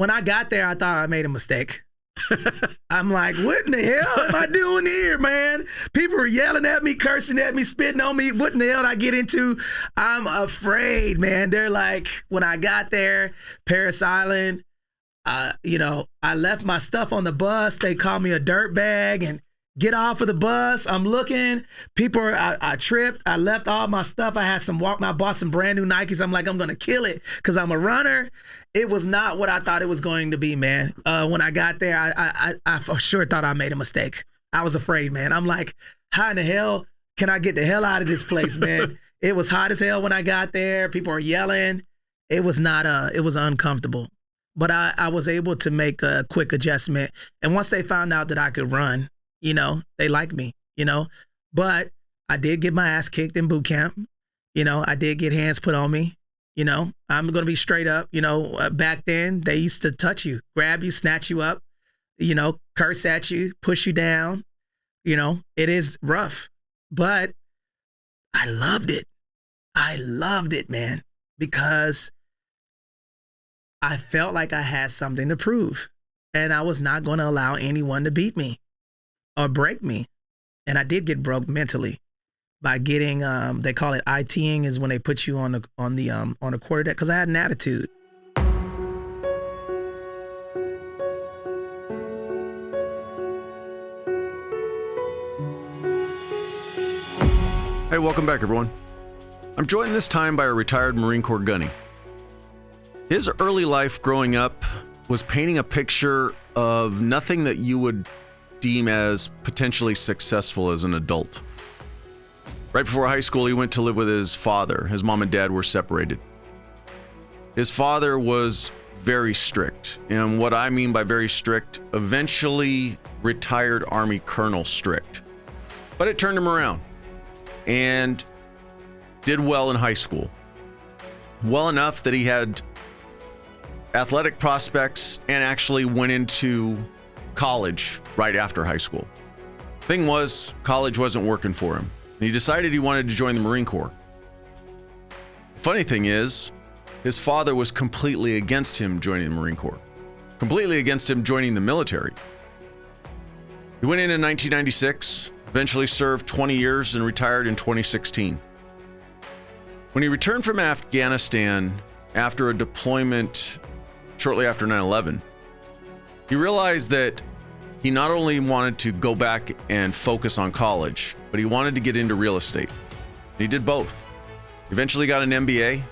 When I got there, I thought I made a mistake. I'm like, what in the hell am I doing here, man? People are yelling at me, cursing at me, spitting on me. What in the hell did I get into? I'm afraid, man. They're like, when I got there, Paris Island, I left my stuff on the bus. They called me a dirtbag and get off of the bus. I'm looking. I tripped. I left all my stuff. I had I bought some brand new Nikes. I'm like, I'm going to kill it because I'm a runner. It was not what I thought it was going to be, man. When I got there, I for sure thought I made a mistake. I was afraid, man. I'm like, how in the hell can I get the hell out of this place, man? It was hot as hell when I got there. People were yelling. It was uncomfortable. But I was able to make a quick adjustment. And once they found out that I could run, they liked me, But I did get my ass kicked in boot camp. I did get hands put on me. I'm going to be straight up. Back then, they used to touch you, grab you, snatch you up, curse at you, push you down. It is rough. But I loved it. I loved it, man, because I felt like I had something to prove. And I was not going to allow anyone to beat me or break me. And I did get broke mentally by getting, they call it ITing, is when they put you on the quarter deck, because I had an attitude. Hey, welcome back, everyone. I'm joined this time by a retired Marine Corps Gunny. His early life growing up was painting a picture of nothing that you would deem as potentially successful as an adult. Right before high school, he went to live with his father. His mom and dad were separated. His father was very strict. And what I mean by very strict, eventually retired Army colonel strict. But it turned him around and did well in high school. Well enough that he had athletic prospects and actually went into college right after high school. Thing was, college wasn't working for him. And he decided he wanted to join the Marine Corps. Funny thing is, his father was completely against him joining the Marine Corps. Completely against him joining the military. He went in 1996, eventually served 20 years and retired in 2016. When he returned from Afghanistan after a deployment shortly after 9/11, he realized that he not only wanted to go back and focus on college, but he wanted to get into real estate. And he did both. He eventually got an MBA,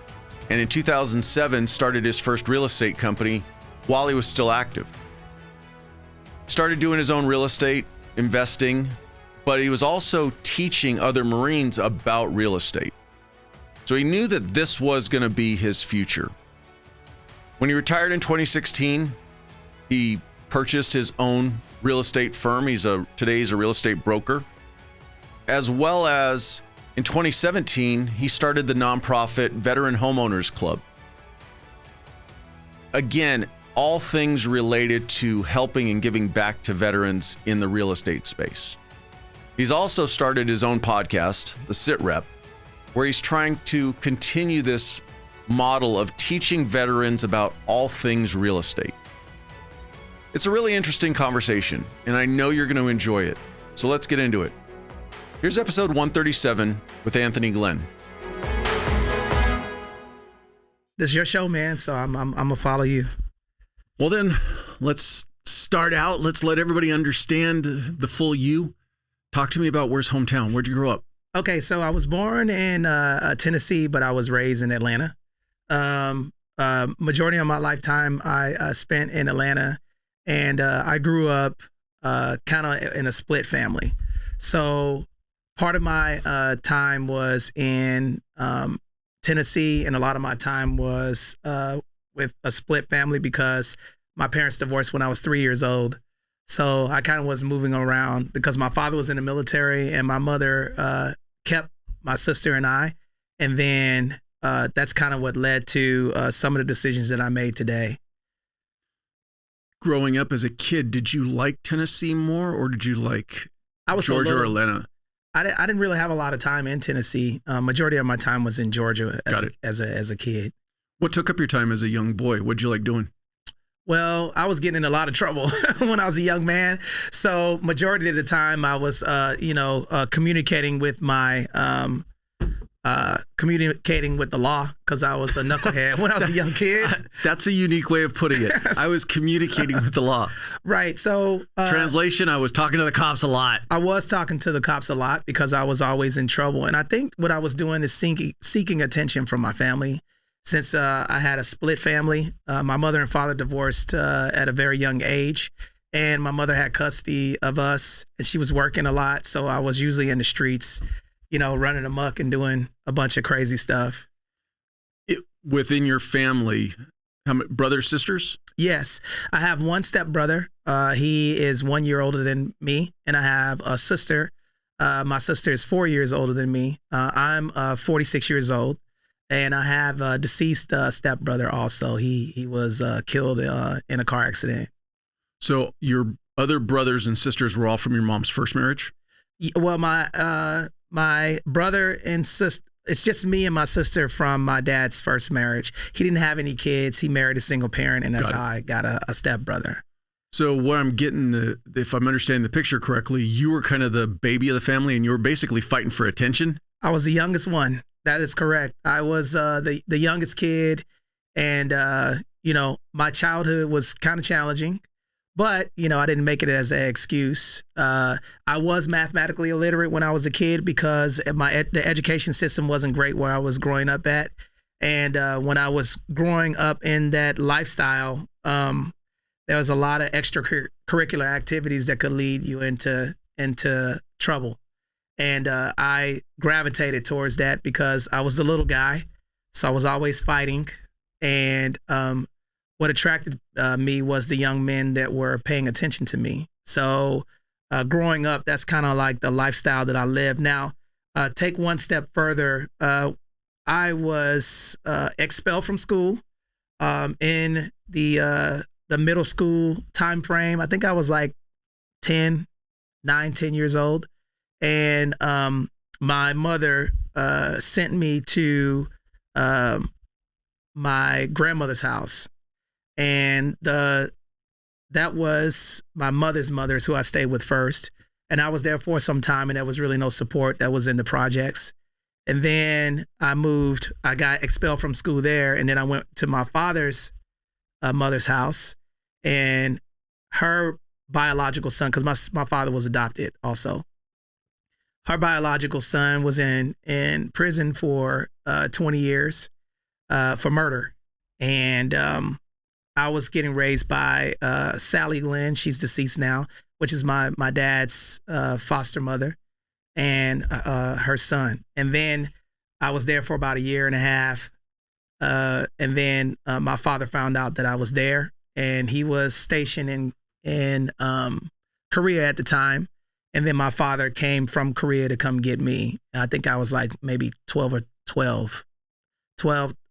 and in 2007 started his first real estate company while he was still active. Started doing his own real estate, investing, but he was also teaching other Marines about real estate. So he knew that this was going to be his future. When he retired in 2016, he purchased his own real estate firm. Today he's a real estate broker. As well as in 2017, he started the nonprofit Veteran Homeowners Club. Again, all things related to helping and giving back to veterans in the real estate space. He's also started his own podcast, The Sit Rep, where he's trying to continue this model of teaching veterans about all things real estate. It's a really interesting conversation, and I know you're going to enjoy it. So let's get into it. Here's episode 137 with Anthony Glenn. This is your show, man, so I'm going to follow you. Well then, let's start out. Let's let everybody understand the full you. Talk to me about where's hometown. Where'd you grow up? Okay, so I was born in Tennessee, but I was raised in Atlanta. Majority of my lifetime I spent in Atlanta, and I grew up kind of in a split family. So part of my time was in Tennessee, and a lot of my time was with a split family because my parents divorced when I was 3 years old. So I kind of was moving around because my father was in the military and my mother kept my sister and I. And then that's kind of what led to some of the decisions that I made today. Growing up as a kid, did you like Tennessee more, or did you like Georgia or Atlanta? I didn't really have a lot of time in Tennessee. Majority of my time was in Georgia as a kid. What took up your time as a young boy? What'd you like doing? Well, I was getting in a lot of trouble when I was a young man. So majority of the time I was, communicating with communicating with the law because I was a knucklehead when I was a young kid. That's a unique way of putting it. I was communicating with the law. Right. So translation, I was talking to the cops a lot. I was talking to the cops a lot because I was always in trouble. And I think what I was doing is seeking attention from my family. Since I had a split family, my mother and father divorced at a very young age. And my mother had custody of us and she was working a lot. So I was usually in the streets, running amok and doing a bunch of crazy stuff. Within your family, how many brothers, sisters? Yes. I have one stepbrother. He is 1 year older than me. And I have a sister. My sister is 4 years older than me. I'm 46 years old. And I have a deceased stepbrother also. He was killed in a car accident. So your other brothers and sisters were all from your mom's first marriage? Well, my brother and sister, it's just me and my sister from my dad's first marriage. He didn't have any kids. He married a single parent, and that's how I got a stepbrother. So what I'm getting, if I'm understanding the picture correctly, you were kind of the baby of the family, and you were basically fighting for attention? I was the youngest one. That is correct. I was the youngest kid, and my childhood was kind of challenging. But, I didn't make it as an excuse. I was mathematically illiterate when I was a kid because the education system wasn't great where I was growing up at. And when I was growing up in that lifestyle, there was a lot of extracurricular activities that could lead you into trouble. And I gravitated towards that because I was the little guy. So I was always fighting. And what attracted me was the young men that were paying attention to me. So growing up, that's kind of like the lifestyle that I lived. Now, take one step further. I was expelled from school in the middle school time frame. I think I was like 10 years old. And my mother sent me to my grandmother's house. And that was my mother's who I stayed with first. And I was there for some time, and there was really no support that was in the projects. And then I got expelled from school there. And then I went to my father's mother's house, and her biological son, because my father was adopted also. Her biological son was in prison for 20 years for murder. And I was getting raised by Sally Lynn. She's deceased now, which is my dad's foster mother, and her son. And then I was there for about a year and a half. And then my father found out that I was there, and he was stationed in Korea at the time. And then my father came from Korea to come get me. I think I was like maybe 12,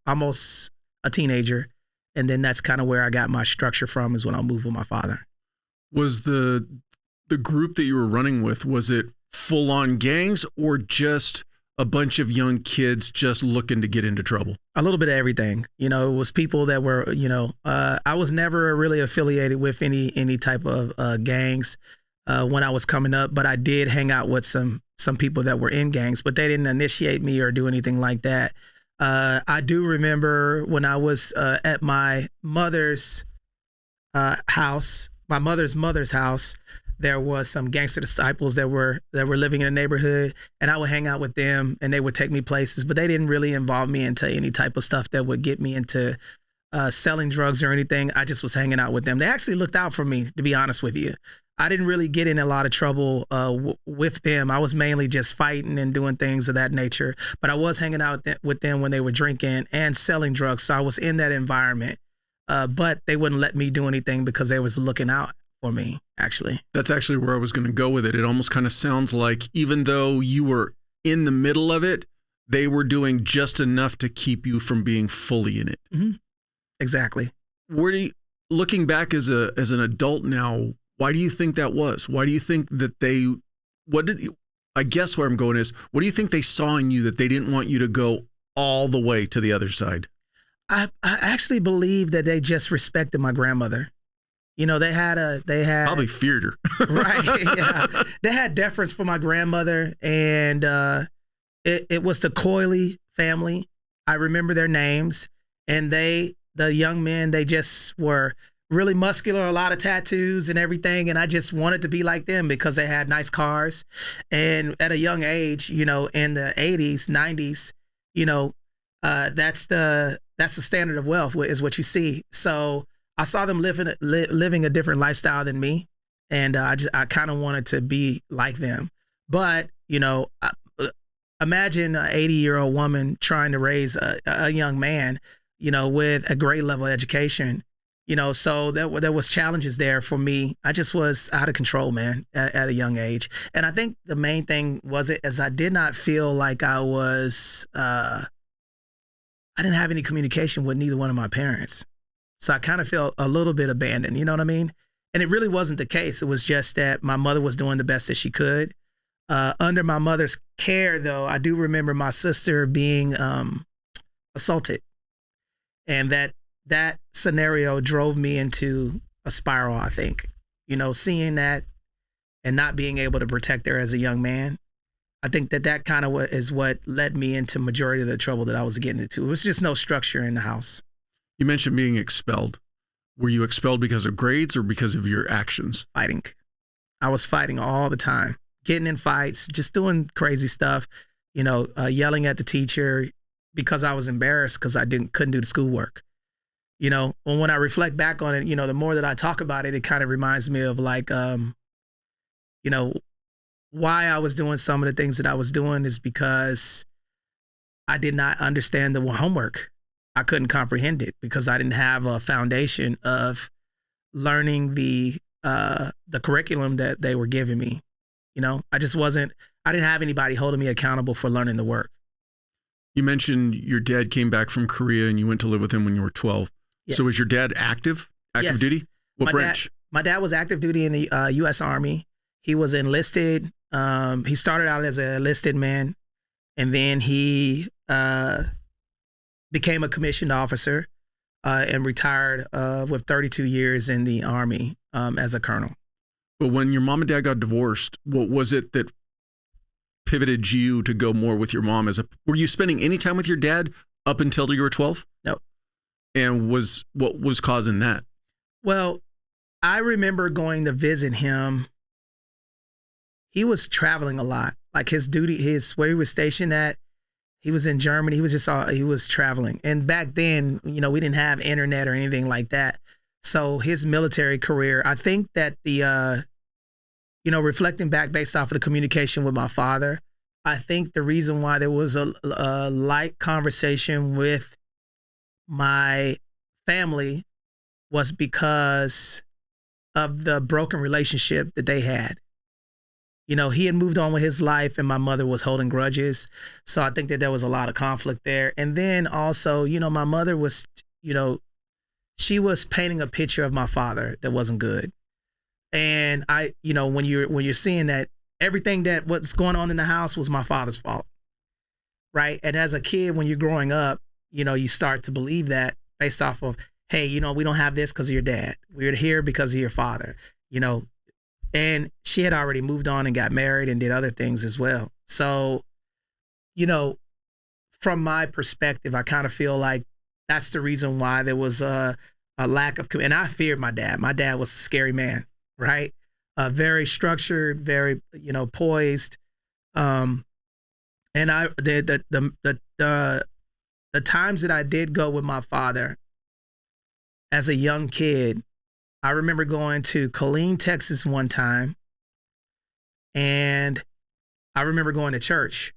almost a teenager. And then that's kind of where I got my structure from, is when I moved with my father. Was the group that you were running with, was it full on gangs or just a bunch of young kids just looking to get into trouble? A little bit of everything. It was people that were, I was never really affiliated with any type of gangs when I was coming up, but I did hang out with some people that were in gangs, but they didn't initiate me or do anything like that. I do remember when I was at my mother's house, my mother's house, there was some gangster disciples that were living in the neighborhood, and I would hang out with them, and they would take me places, but they didn't really involve me into any type of stuff that would get me into selling drugs or anything. I just was hanging out with them. They actually looked out for me, to be honest with you. I didn't really get in a lot of trouble with them. I was mainly just fighting and doing things of that nature. But I was hanging out with them when they were drinking and selling drugs. So I was in that environment. But they wouldn't let me do anything because they was looking out for me, actually. That's actually where I was going to go with it. It almost kind of sounds like even though you were in the middle of it, they were doing just enough to keep you from being fully in it. Mm-hmm. Exactly. Looking back as an adult now, why do you think that was? Why do you think that I guess where I'm going is, what do you think they saw in you that they didn't want you to go all the way to the other side? I actually believe that they just respected my grandmother. They had Probably feared her. right. Yeah. They had deference for my grandmother, and it was the Coyley family. I remember their names, and the young men, they just were really muscular, a lot of tattoos and everything. And I just wanted to be like them because they had nice cars. And at a young age, in the 80s, 90s, that's the standard of wealth is what you see. So I saw them living a different lifestyle than me. And I kind of wanted to be like them. But, imagine an 80-year-old woman trying to raise a young man, with a grade level education. So there was challenges there for me. I just was out of control, man, at a young age. And I think the main thing was I did not feel like I didn't have any communication with neither one of my parents. So I kind of felt a little bit abandoned, you know what I mean? And it really wasn't the case. It was just that my mother was doing the best that she could. Under my mother's care, though, I do remember my sister being assaulted. And that scenario drove me into a spiral, I think. Seeing that and not being able to protect her as a young man. I think that kind of is what led me into majority of the trouble that I was getting into. It was just no structure in the house. You mentioned being expelled. Were you expelled because of grades or because of your actions? Fighting. I was fighting all the time, getting in fights, just doing crazy stuff, yelling at the teacher because I was embarrassed because I couldn't do the schoolwork. When I reflect back on it, the more that I talk about it, it kind of reminds me of like, why I was doing some of the things that I was doing is because I did not understand the homework. I couldn't comprehend it because I didn't have a foundation of learning the curriculum that they were giving me. I didn't have anybody holding me accountable for learning the work. You mentioned your dad came back from Korea and you went to live with him when you were 12. Yes. So was your dad active Yes. duty? What branch? My dad was active duty in the U.S. Army. He was enlisted. He started out as an enlisted man, and then he became a commissioned officer and retired with 32 years in the Army as a colonel. But when your mom and dad got divorced, what was it that pivoted you to go more with your mom? Were you spending any time with your dad up until you were 12? No. And what was causing that? Well, I remember going to visit him. He was traveling a lot. Like where he was stationed at, he was in Germany. He was traveling. And back then, we didn't have internet or anything like that. So his military career, I think that reflecting back based off of the communication with my father, I think the reason why there was a light conversation with my family was because of the broken relationship that they had. He had moved on with his life and my mother was holding grudges. So I think that there was a lot of conflict there. And then also, my mother was, she was painting a picture of my father that wasn't good. And when you're seeing that everything that what's going on in the house was my father's fault. Right. And as a kid, when you're growing up, you start to believe that based off of, hey, we don't have this because of your dad. We're here because of your father, and she had already moved on and got married and did other things as well. So, from my perspective, I kind of feel like that's the reason why there was a lack of, and I feared my dad. My dad was a scary man, right? Very structured, very, poised. And the times that I did go with my father as a young kid, I remember going to Killeen, Texas one time, and I remember going to church,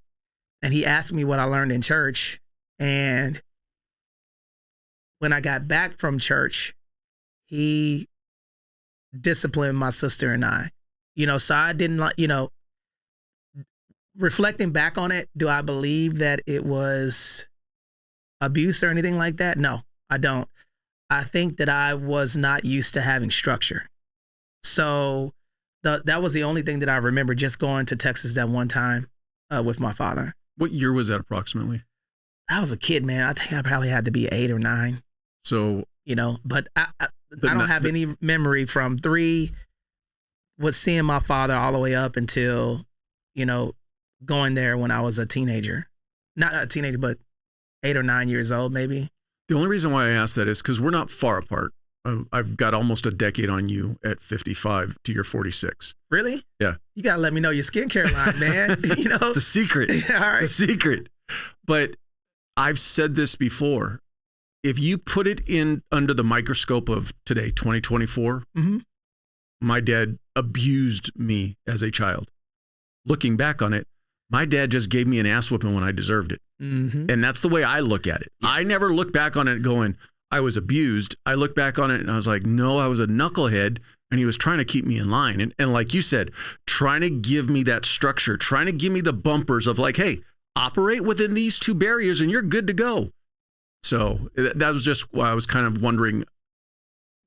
and he asked me what I learned in church. And when I got back from church, he disciplined my sister and I, so I didn't like, reflecting back on it, do I believe that it was abuse or anything like that? No, I don't. I think that I was not used to having structure. So that was the only thing that I remember, just going to Texas that one time with my father. What year was that approximately? I was a kid, man. I think I probably had to be 8 or 9. So, but I don't have any memory from 3 was seeing my father all the way up until, going there when I was a teenager. Not a teenager, but 8 or 9 years old, maybe. The only reason why I asked that is because we're not far apart. I've got almost a decade on you at 55 to your 46. Really? Yeah. You got to let me know your skincare line, man. It's a secret. All right. It's a secret. But I've said this before. If you put it in under the microscope of today, 2024, my dad abused me as a child. Looking back on it, my dad just gave me an ass whooping when I deserved it. And that's the way I look at it. Yes. I never look back on it going, I was abused. I look back on it and I was like, no, I was a knucklehead and he was trying to keep me in line. And like you said, trying to give me that structure, trying to give me the bumpers of like, hey, operate within these 2 barriers and you're good to go. So that was just why I was kind of wondering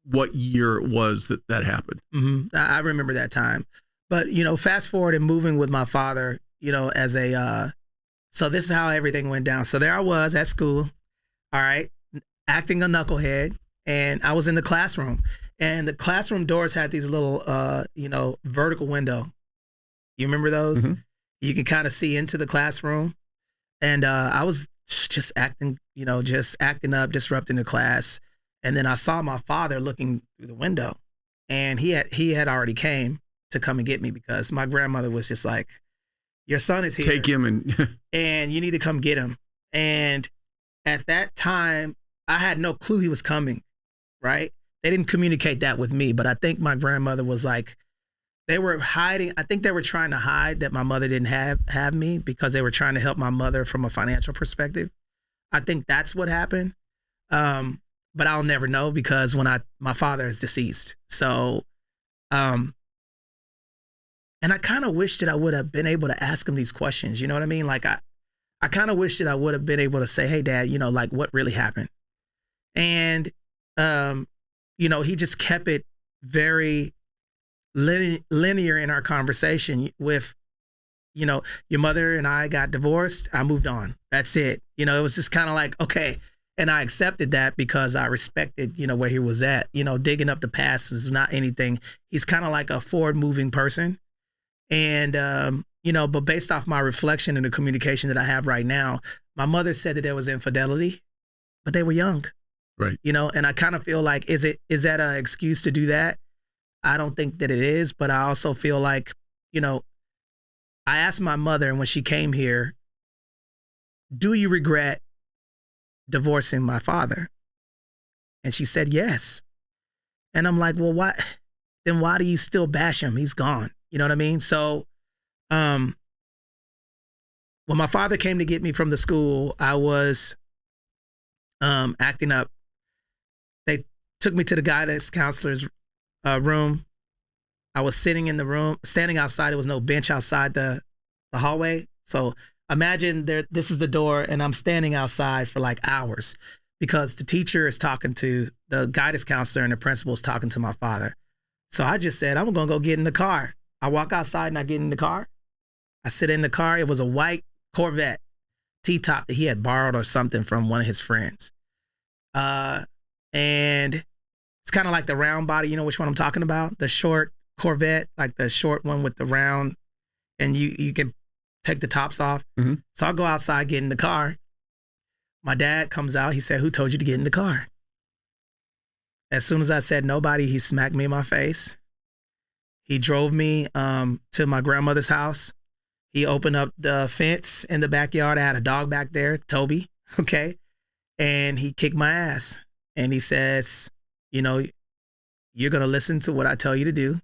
what year it was that happened. I remember that time. But, fast forward and moving with my father, as so this is how everything went down. So there I was at school, all right, acting a knucklehead, and I was in the classroom, and the classroom doors had these little, vertical window. You remember those? You could kind of see into the classroom, and I was just acting up, disrupting the class, and then I saw my father looking through the window, and he had already came to come and get me because my grandmother was just like, your son is here. Take him and you need to come get him. And at that time, I had no clue he was coming, right? They didn't communicate that with me, but I think my grandmother was like, they were hiding. I think they were trying to hide that my mother didn't have me because they were trying to help my mother from a financial perspective. I think that's what happened. But I'll never know because my father is deceased. So, and I kind of wish that I would have been able to ask him these questions. You know what I mean? Like I kind of wish that I would have been able to say, hey, Dad, like what really happened? And, he just kept it very linear in our conversation with, your mother and I got divorced. I moved on. That's it. It was just kind of like, okay. And I accepted that because I respected, where he was at. Digging up the past is not anything. He's kind of like a forward moving person. And, but based off my reflection and the communication that I have right now, my mother said that there was infidelity, but they were young. Right. And I kind of feel like, is that an excuse to do that? I don't think that it is, but I also feel like, I asked my mother, and when she came here, do you regret divorcing my father? And she said, yes. And I'm like, well, then why do you still bash him? He's gone. You know what I mean? So, when my father came to get me from the school, I was acting up. They took me to the guidance counselor's room. I was sitting in the room, standing outside. There was no bench outside the hallway. So imagine this is the door, and I'm standing outside for like hours because the teacher is talking to the guidance counselor and the principal is talking to my father. So I just said, I'm going to go get in the car. I walk outside and I get in the car. I sit in the car. It was a white Corvette T-top that he had borrowed or something from one of his friends. And it's kind of like the round body. You know which one I'm talking about? The short Corvette, like the short one with the round, and you can take the tops off. So I'll go outside, get in the car. My dad comes out. He said, who told you to get in the car? As soon as I said nobody, he smacked me in my face. He drove me to my grandmother's house. He opened up the fence in the backyard. I had a dog back there, Toby, okay? And he kicked my ass. And he says, you're going to listen to what I tell you to do.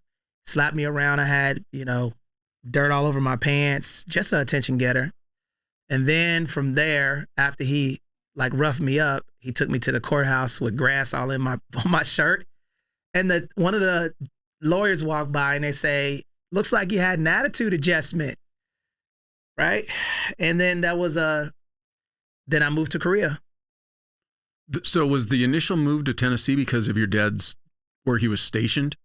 Slapped me around. I had, dirt all over my pants, just an attention getter. And then from there, after he roughed me up, he took me to the courthouse with grass all in on my shirt. And one of the lawyers walked by and they say, looks like you had an attitude adjustment. Right. And then then I moved to Korea. So was the initial move to Tennessee because of your dad's, where he was stationed?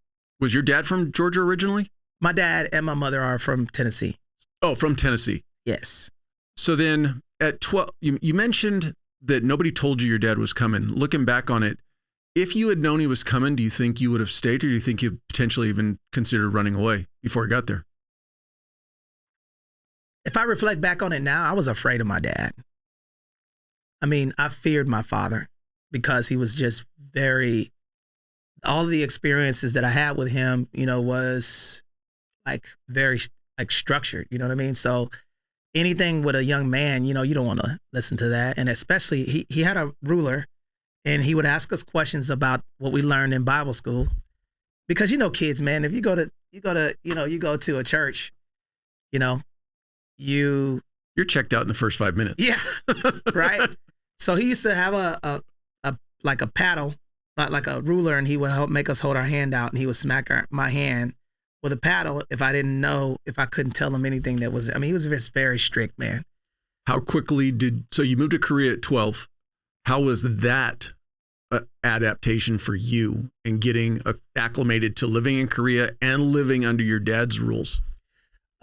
Was your dad from Georgia originally? My dad and my mother are from Tennessee. Oh, from Tennessee. Yes. So then at 12, you mentioned that nobody told you your dad was coming. Looking back on it, if you had known he was coming, do you think you would have stayed, or do you think you potentially even considered running away before he got there? If I reflect back on it now, I was afraid of my dad. I mean, I feared my father because he was just all of the experiences that I had with him, was like very like structured, you know what I mean? So anything with a young man, you don't want to listen to that. And especially he had a ruler, and he would ask us questions about what we learned in Bible school. Because kids, man, if you go to a church, you're checked out in the first 5 minutes. Yeah. Right. So he used to have a paddle, like a ruler, and he would help make us hold our hand out, and he would smack my hand with a paddle if I couldn't tell him anything he was just very strict, man. How quickly so you moved to Korea at 12. How was that adaptation for you in getting acclimated to living in Korea and living under your dad's rules?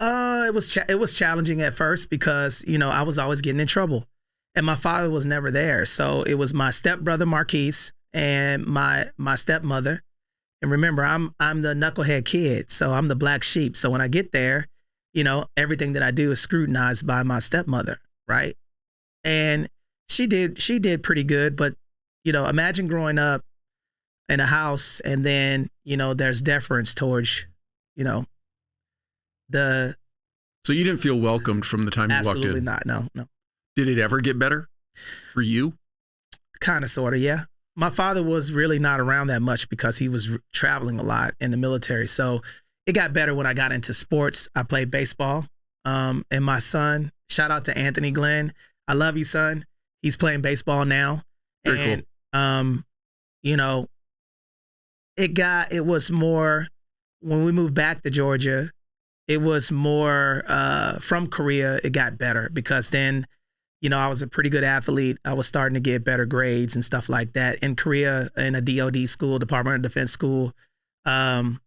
It was challenging at first because, I was always getting in trouble, and my father was never there. So it was my stepbrother, Marquise, and my stepmother. And remember, I'm the knucklehead kid, so I'm the black sheep. So when I get there, everything that I do is scrutinized by my stepmother, right? And she did pretty good, but imagine growing up in a house, and then there's deference towards So you didn't feel welcomed from the time you walked in? Absolutely not. No. Did it ever get better for you? Kind of, sort of, yeah. My father was really not around that much because he was traveling a lot in the military. So it got better when I got into sports. I played baseball. And my son, shout out to Anthony Glenn. I love you, son. He's playing baseball now. Very cool. It was more, when we moved back to Georgia, it was more from Korea, it got better because then, I was a pretty good athlete. I was starting to get better grades and stuff like that. In Korea, in a DOD school, Department of Defense school, I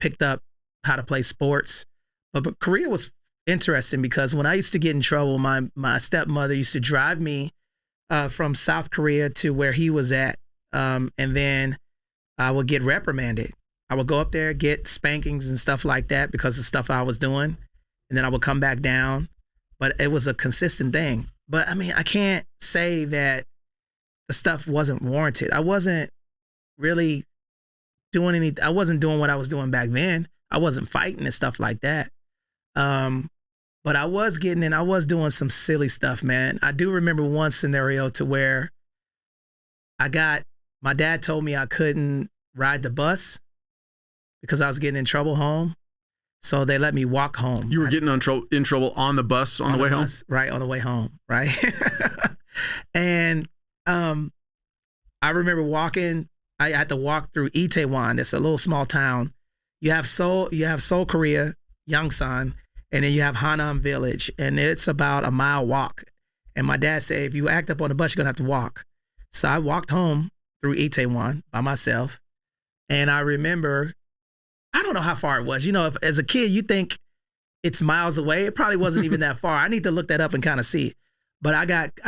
picked up how to play sports. But Korea was interesting because when I used to get in trouble, my stepmother used to drive me from South Korea to where he was at. And then I would get reprimanded. I would go up there, get spankings and stuff like that because of stuff I was doing. And then I would come back down. But it was a consistent thing. But I can't say that the stuff wasn't warranted. I wasn't really doing anything. I wasn't doing what I was doing back then. I wasn't fighting and stuff like that. But I was doing some silly stuff, man. I do remember one scenario to where my dad told me I couldn't ride the bus because I was getting in trouble home. So they let me walk home. You were getting in trouble on the bus on the way home? Right, on the way home, right? And I remember walking. I had to walk through Itaewon. It's a little small town. You have Seoul, Korea, Yongsan, and then you have Hanam Village, and it's about a mile walk. And my dad said, if you act up on the bus, you're gonna have to walk. So I walked home through Itaewon by myself, and I remember, I don't know how far it was. If, as a kid, you think it's miles away. It probably wasn't even that far. I need to look that up and kind of see. But I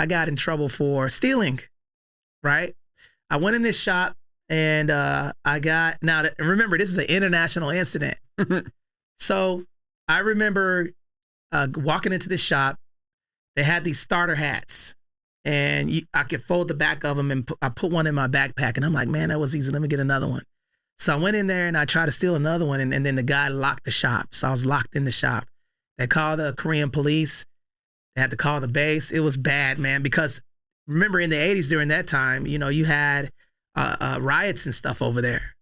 got in trouble for stealing, right? I went in this shop and remember, this is an international incident. So I remember walking into this shop. They had these starter hats, and I could fold the back of them, and I put one in my backpack. And I'm like, man, that was easy. Let me get another one. So I went in there and I tried to steal another one, and then the guy locked the shop. So I was locked in the shop. They called the Korean police. They had to call the base. It was bad, man, because remember in the 80s during that time, you had riots and stuff over there.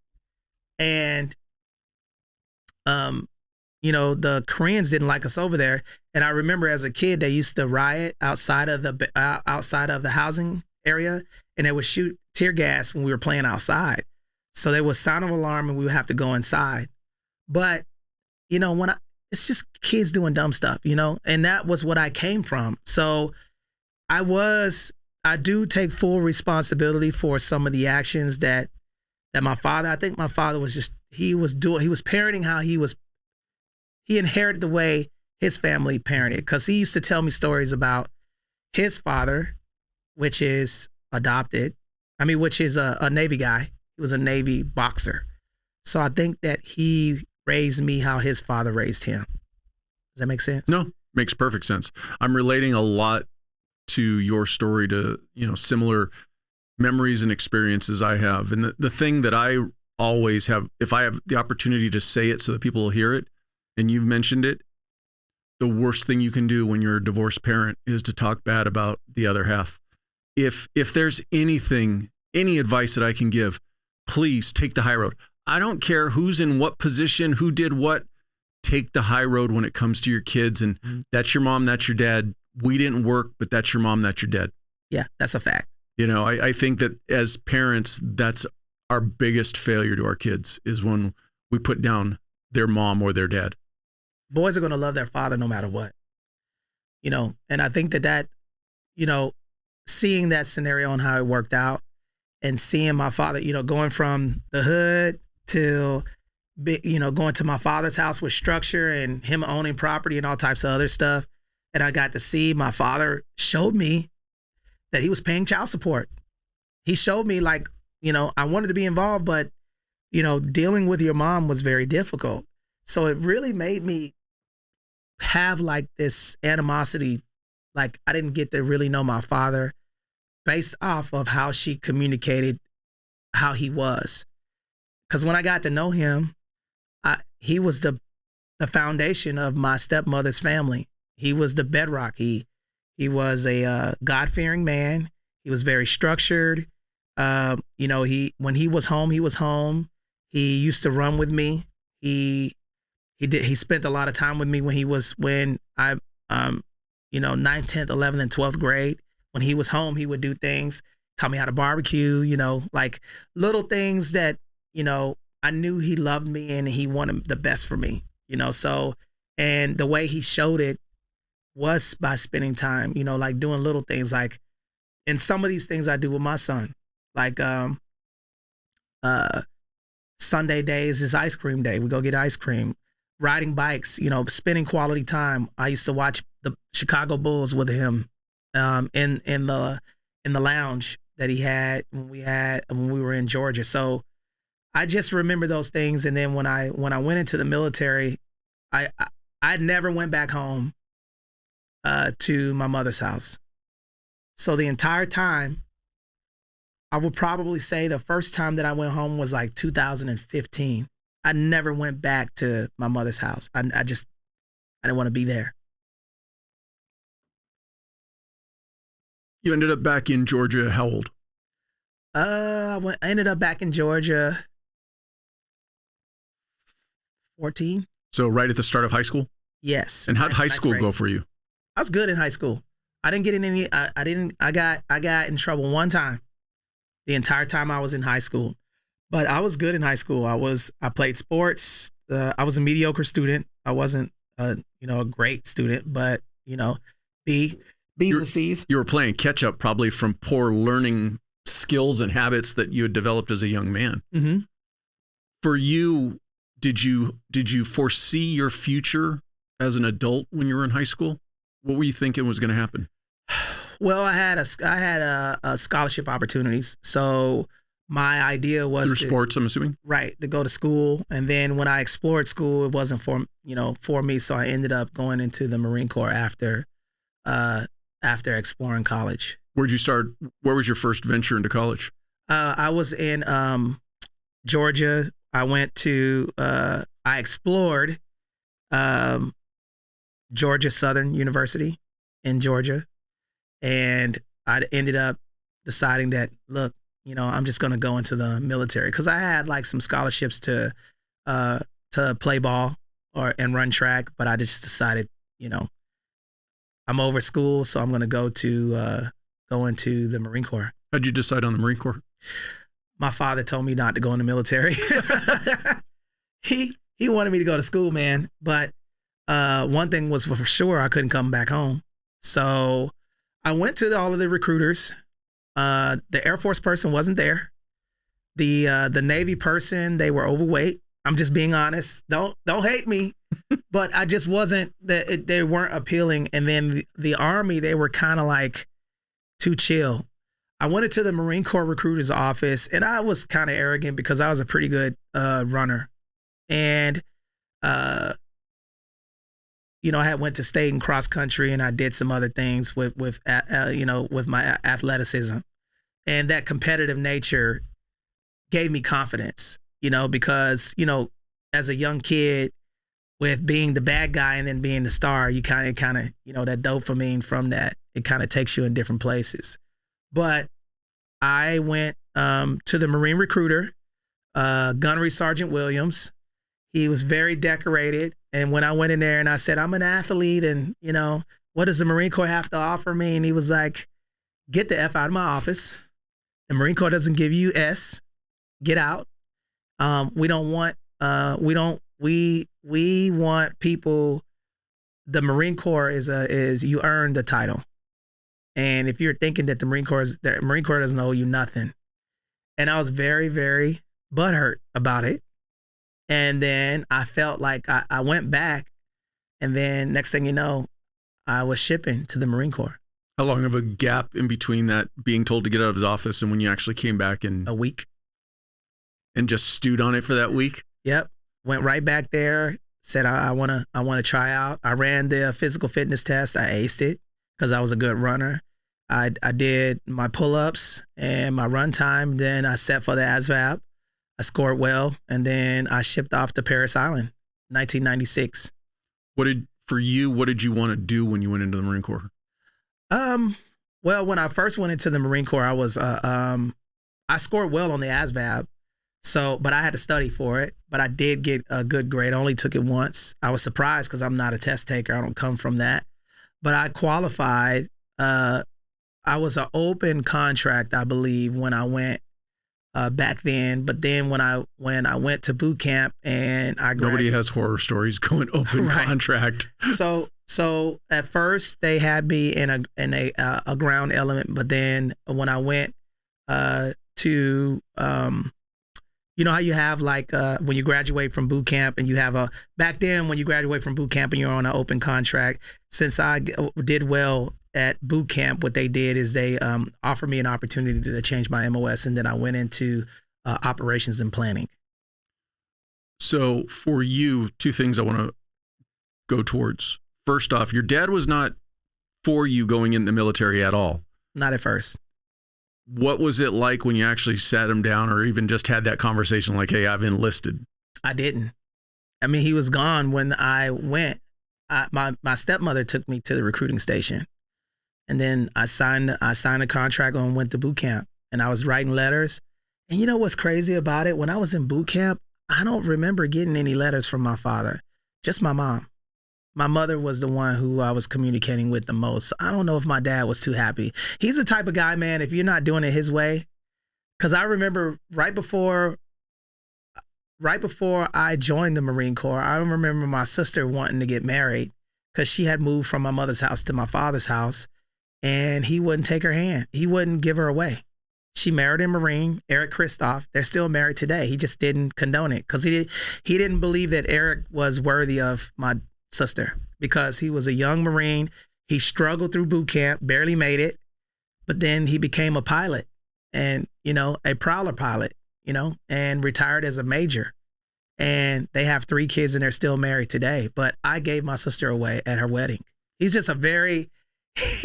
And, the Koreans didn't like us over there. And I remember as a kid, they used to riot outside of the housing area, and they would shoot tear gas when we were playing outside. So there was sound of alarm and we would have to go inside. But, it's just kids doing dumb stuff, and that was what I came from. So I do take full responsibility for some of the actions that my father, I think my father was he was parenting how he inherited the way his family parented, because he used to tell me stories about his father, which is adopted. Which is a Navy guy. He was a Navy boxer. So I think that he raised me how his father raised him. Does that make sense? No, makes perfect sense. I'm relating a lot to your story to, similar memories and experiences I have. And the thing that I always have, if I have the opportunity to say it so that people will hear it, and you've mentioned it, the worst thing you can do when you're a divorced parent is to talk bad about the other half. If there's any advice that I can give, please take the high road. I don't care who's in what position, who did what. Take the high road when it comes to your kids. And that's your mom, that's your dad. We didn't work, but that's your mom, that's your dad. Yeah, that's a fact. I think that as parents, that's our biggest failure to our kids, is when we put down their mom or their dad. Boys are going to love their father no matter what. And I think that seeing that scenario and how it worked out, and seeing my father, going from the hood to, going to my father's house with structure and him owning property and all types of other stuff. And I got to see my father showed me that he was paying child support. He showed me I wanted to be involved, but, dealing with your mom was very difficult. So it really made me have this animosity. I didn't get to really know my father based off of how she communicated how he was. Because when I got to know him, he was the foundation of my stepmother's family. He was the bedrock. He was a God-fearing man. He was very structured. When he was home, he was home. He used to run with me. He spent a lot of time with me when I 9th, 10th, 11th, and 12th grade. When he was home, he would do things, taught me how to barbecue, little things that, I knew he loved me and he wanted the best for me, so, and the way he showed it was by spending time, doing little things, and some of these things I do with my son, Sunday days is ice cream day. We go get ice cream, riding bikes, spending quality time. I used to watch the Chicago Bulls with him, in the lounge that he had when we were in Georgia. So I just remember those things. And then when I went into the military, I never went back home to my mother's house. So the entire time, I would probably say the first time that I went home was 2015. I never went back to my mother's house. I didn't want to be there. You ended up back in Georgia how old? I ended up back in Georgia 14. So right at the start of high school? Yes. And how'd high school go for you? I was good in high school. I didn't get in any, I got in trouble one time the entire time I was in high school, but I was good in high school. I played sports. I was a mediocre student. I wasn't, a great student, but, B's and C's. You were playing catch up probably from poor learning skills and habits that you had developed as a young man. Mm-hmm. For you, did you foresee your future as an adult when you were in high school? What were you thinking was going to happen? Well, I had a scholarship opportunities. So my idea was through sports, I'm assuming? Right, to go to school. And then when I explored school, it wasn't for me. So I ended up going into the Marine Corps after exploring college. Where'd you start? Where was your first venture into college? I was in Georgia. I explored Georgia Southern University in Georgia. And I ended up deciding that, look, I'm just going to go into the military, because I had some scholarships to play ball and run track, but I just decided, I'm over school, so I'm going to go into the Marine Corps. How'd you decide on the Marine Corps? My father told me not to go in the military. He wanted me to go to school, man, but one thing was for sure, I couldn't come back home. So I went to all of the recruiters. The Air Force person wasn't there. The Navy person, they were overweight. I'm just being honest. Don't hate me. but I just wasn't that they weren't appealing. And then the Army, they were kind of like too chill. I went into the Marine Corps recruiter's office, and I was kind of arrogant because I was a pretty good runner. And, I had went to state and cross country, and I did some other things with my athleticism. And that competitive nature gave me confidence, because, as a young kid, with being the bad guy and then being the star, you kind of, that dopamine from that, it kind of takes you in different places. But I went to the Marine recruiter, Gunnery Sergeant Williams. He was very decorated. And when I went in there and I said, I'm an athlete and, what does the Marine Corps have to offer me? And he was like, get the F out of my office. The Marine Corps doesn't give you S. Get out. We want people. The Marine Corps is you earn the title. And if you're thinking that the Marine Corps doesn't owe you nothing. And I was very, very butthurt about it. And then I felt like I went back, and then next thing you know, I was shipping to the Marine Corps. How long of a gap in between that being told to get out of his office and when you actually came back? A week. And just stewed on it for that week? Yep. Went right back there, said I want to try out. I ran the physical fitness test. I aced it because I was a good runner. I did my pull-ups and my run time. Then I set for the ASVAB. I scored well, and then I shipped off to Paris Island, 1996. What did you want to do when you went into the Marine Corps? Well, when I first went into the Marine Corps, I was I scored well on the ASVAB. But I had to study for it, but I did get a good grade. I only took it once. I was surprised because I'm not a test taker. I don't come from that, but I qualified. I was an open contract, I believe, when I went back then. But then when I went to boot camp and I graduated, nobody has horror stories going open right. Contract. So at first they had me in a ground element, but then when I went to how you have like when you graduate from boot camp and you have back then when you graduate from boot camp and you're on an open contract, since I did well at boot camp, what they did is they offered me an opportunity to change my MOS, and then I went into operations and planning. So for you, two things I want to go towards. First off, your dad was not for you going in the military at all. Not at first. What was it like when you actually sat him down or even just had that conversation like, hey, I've enlisted? I didn't. I mean, he was gone when I went. My stepmother took me to the recruiting station. And then I signed a contract and went to boot camp. And I was writing letters. And you know what's crazy about it? When I was in boot camp, I don't remember getting any letters from my father, just my mom. My mother was the one who I was communicating with the most. I don't know if my dad was too happy. He's the type of guy, man, if you're not doing it his way. Because I remember right before I joined the Marine Corps, I remember my sister wanting to get married because she had moved from my mother's house to my father's house, and he wouldn't take her hand. He wouldn't give her away. She married a Marine, Eric Christoph. They're still married today. He just didn't condone it because he didn't believe that Eric was worthy of my sister because he was a young Marine. He struggled through boot camp, barely made it, but then he became a pilot and, a Prowler pilot, and retired as a major. And they have 3 kids and they're still married today. But I gave my sister away at her wedding. He's just a very,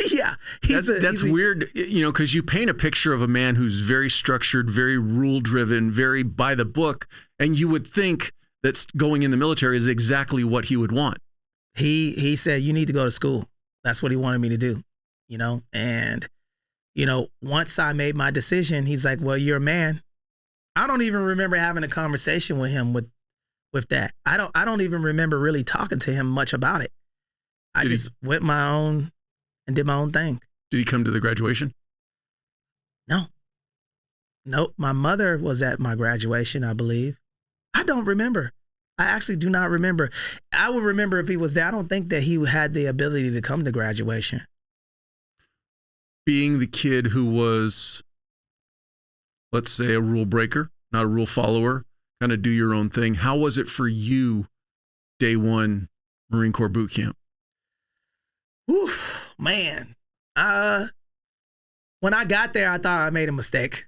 yeah. That's weird, because you paint a picture of a man who's very structured, very rule driven, very by the book. And you would think that going in the military is exactly what he would want. He said, you need to go to school. That's what he wanted me to do, and, once I made my decision, he's like, well, you're a man. I don't even remember having a conversation with him with that. I don't even remember really talking to him much about it. I just went my own and did my own thing. Did he come to the graduation? No. Nope. My mother was at my graduation, I believe. I don't remember. I actually do not remember. I would remember if he was there. I don't think that he had the ability to come to graduation. Being the kid who was, let's say, a rule breaker, not a rule follower, kind of do your own thing. How was it for you day one Marine Corps boot camp? Whew, man. When I got there, I thought I made a mistake.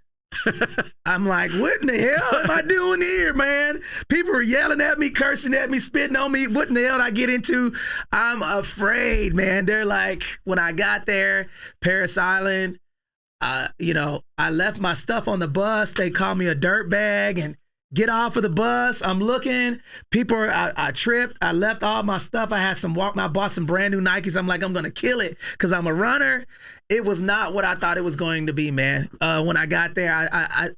I'm like, what in the hell am I doing here, man? People are yelling at me, cursing at me, spitting on me. What in the hell did I get into? I'm afraid, man. They're like, when I got there, Paris Island, I left my stuff on the bus. They called me a dirtbag and get off of the bus. I'm looking. I tripped. I left all my stuff. I bought some brand new Nikes. I'm like, I'm going to kill it because I'm a runner. It was not what I thought it was going to be, man. When I got there,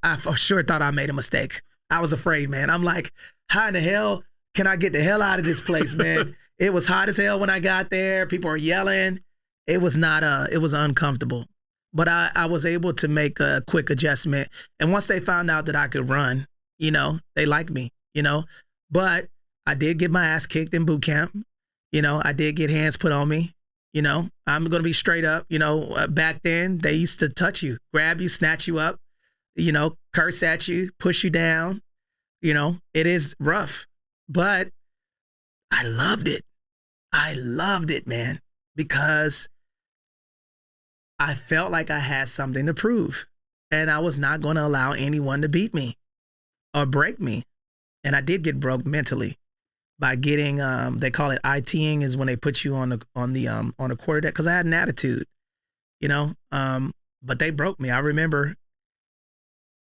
I for sure thought I made a mistake. I was afraid, man. I'm like, how in the hell can I get the hell out of this place, man? It was hot as hell when I got there. People were yelling. It was uncomfortable. But I was able to make a quick adjustment. And once they found out that I could run, they liked me, But I did get my ass kicked in boot camp. I did get hands put on me. I'm going to be straight up. Back then, they used to touch you, grab you, snatch you up, curse at you, push you down. It is rough. But I loved it. I loved it, man, because I felt like I had something to prove. And I was not going to allow anyone to beat me or break me. And I did get broke mentally by getting, they call it ITing, is when they put you on the quarter deck, because I had an attitude, but they broke me. I remember.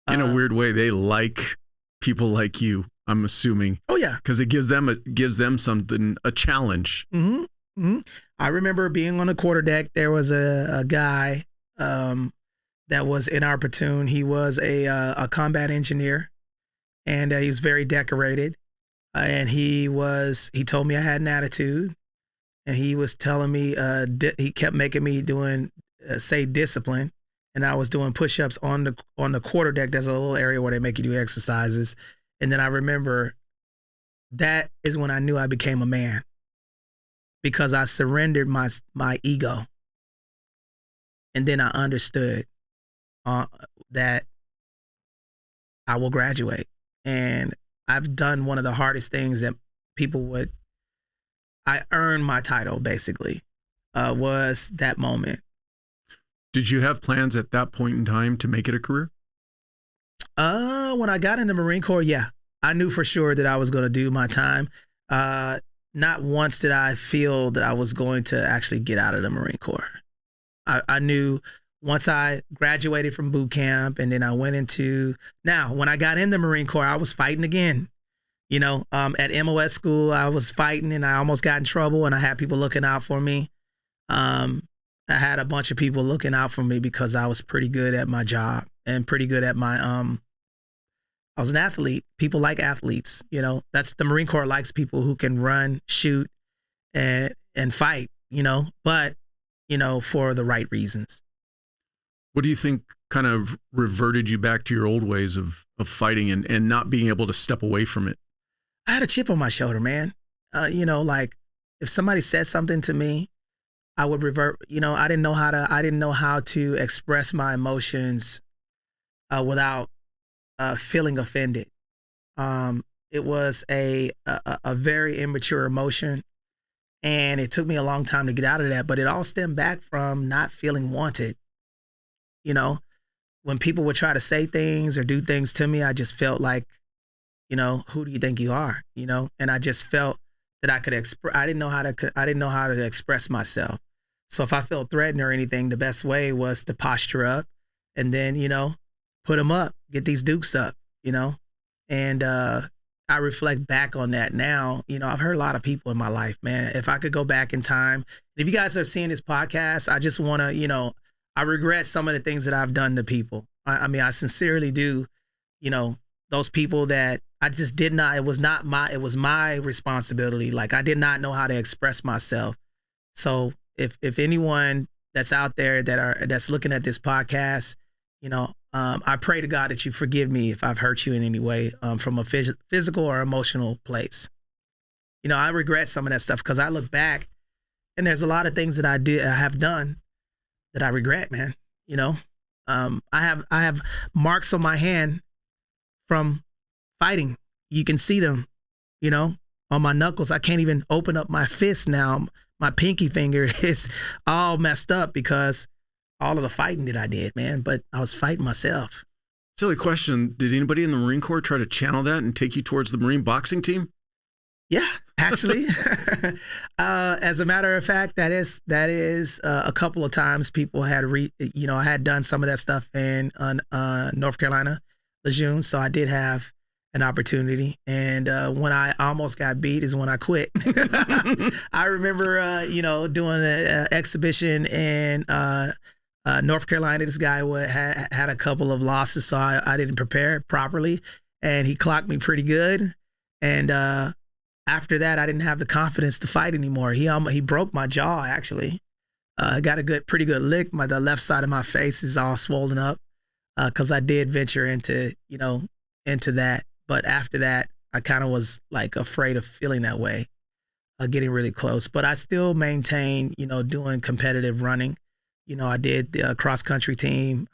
In a weird way, they like people like you, I'm assuming. Oh yeah. Because it gives them something, a challenge. Mm-hmm. Mm-hmm. I remember being on the quarter deck. There was a guy that was in our platoon. He was a combat engineer. And he was very decorated, and he told me I had an attitude, and he was telling me, he kept making me say discipline, and I was doing push-ups on the quarter deck. There's a little area where they make you do exercises, and then I remember that is when I knew I became a man, because I surrendered my ego, and then I understood that I will graduate. And I've done one of the hardest things that I earned my title, basically, was that moment. Did you have plans at that point in time to make it a career? When I got in the Marine Corps, yeah. I knew for sure that I was going to do my time. Not once did I feel that I was going to actually get out of the Marine Corps. I knew once I graduated from boot camp, and then I went when I got in the Marine Corps, I was fighting again. At MOS school, I was fighting, and I almost got in trouble, and I had people looking out for me. I had a bunch of people looking out for me because I was pretty good at my job and pretty good at my, I was an athlete. People like athletes, that's the Marine Corps likes people who can run, shoot, and fight, but, for the right reasons. What do you think kind of reverted you back to your old ways of fighting and not being able to step away from it? I had a chip on my shoulder, man. Like if somebody said something to me, I would revert. I didn't know how to express my emotions without feeling offended. It was a very immature emotion, and it took me a long time to get out of that. But it all stemmed back from not feeling wanted. When people would try to say things or do things to me, I just felt like, who do you think you are? And I just felt that I could I didn't know how to express myself. So if I felt threatened or anything, the best way was to posture up and then, put them up, get these dukes up, and I reflect back on that now. I've hurt a lot of people in my life, man. If I could go back in time, if you guys are seeing this podcast, I just want to, I regret some of the things that I've done to people. I mean, I sincerely do, those people that I just did not, it was my responsibility. Like I did not know how to express myself. So if anyone that's out there that's looking at this podcast, I pray to God that you forgive me if I've hurt you in any way, from a physical or emotional place. I regret some of that stuff because I look back and there's a lot of things that I have done that I regret, man. I have marks on my hand from fighting. You can see them, on my knuckles. I can't even open up my fist now. My pinky finger is all messed up because all of the fighting that I did, man. But I was fighting myself. Silly question. Did anybody in the Marine Corps try to channel that and take you towards the Marine boxing team? Yeah, actually. As a matter of fact, that is a couple of times people had I had done some of that stuff in North Carolina, Lejeune. So I did have an opportunity. And when I almost got beat is when I quit. I remember, doing an exhibition in North Carolina. This guy had a couple of losses, so I didn't prepare properly, and he clocked me pretty good. And after that, I didn't have the confidence to fight anymore. He broke my jaw, actually. I got a pretty good lick. The left side of my face is all swollen up because I did venture into that. But after that, I kind of was like afraid of feeling that way, getting really close. But I still maintain, doing competitive running. I did the cross country team.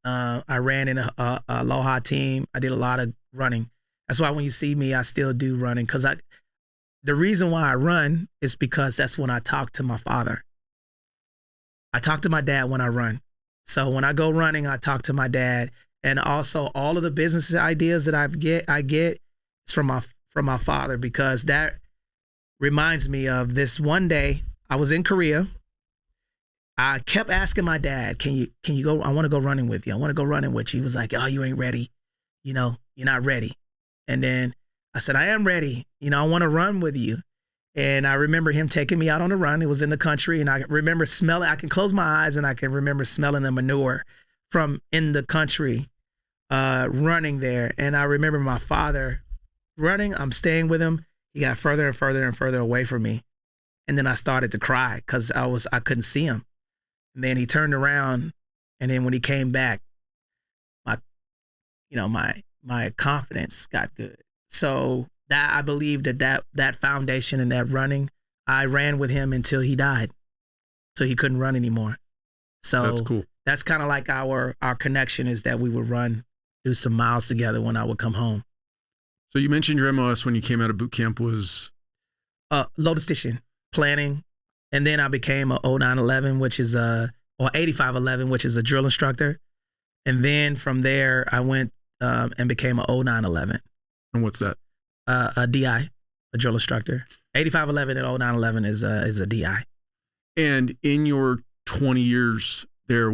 I ran in a Aloha team. I did a lot of running. That's why when you see me, I still do running, because the reason why I run is because that's when I talk to my father. I talk to my dad when I run. So when I go running, I talk to my dad, and also all of the business ideas that I get is from my father, because that reminds me of this one day I was in Korea. I kept asking my dad, can you go? I want to go running with you. I want to go running with you. He was like, oh, you ain't ready. You're not ready. And then I said, I am ready. I want to run with you. And I remember him taking me out on a run. It was in the country. And I remember I can close my eyes and I can remember smelling the manure from in the country, running there. And I remember my father running. I'm staying with him. He got further and further and further away from me. And then I started to cry because I couldn't see him. And then he turned around. And then when he came back, my confidence got good. So that I believe that foundation and that running, I ran with him until he died. So he couldn't run anymore. So that's cool. That's kind of like our connection, is that we would do some miles together when I would come home. So you mentioned your MOS when you came out of boot camp was? Logistician, planning. And then I became a 0911, which is or 8511, which is a drill instructor. And then from there, I went and became a 0911. And what's that? A DI, a drill instructor. 8511 and 0911 is a DI. And in your 20 years there,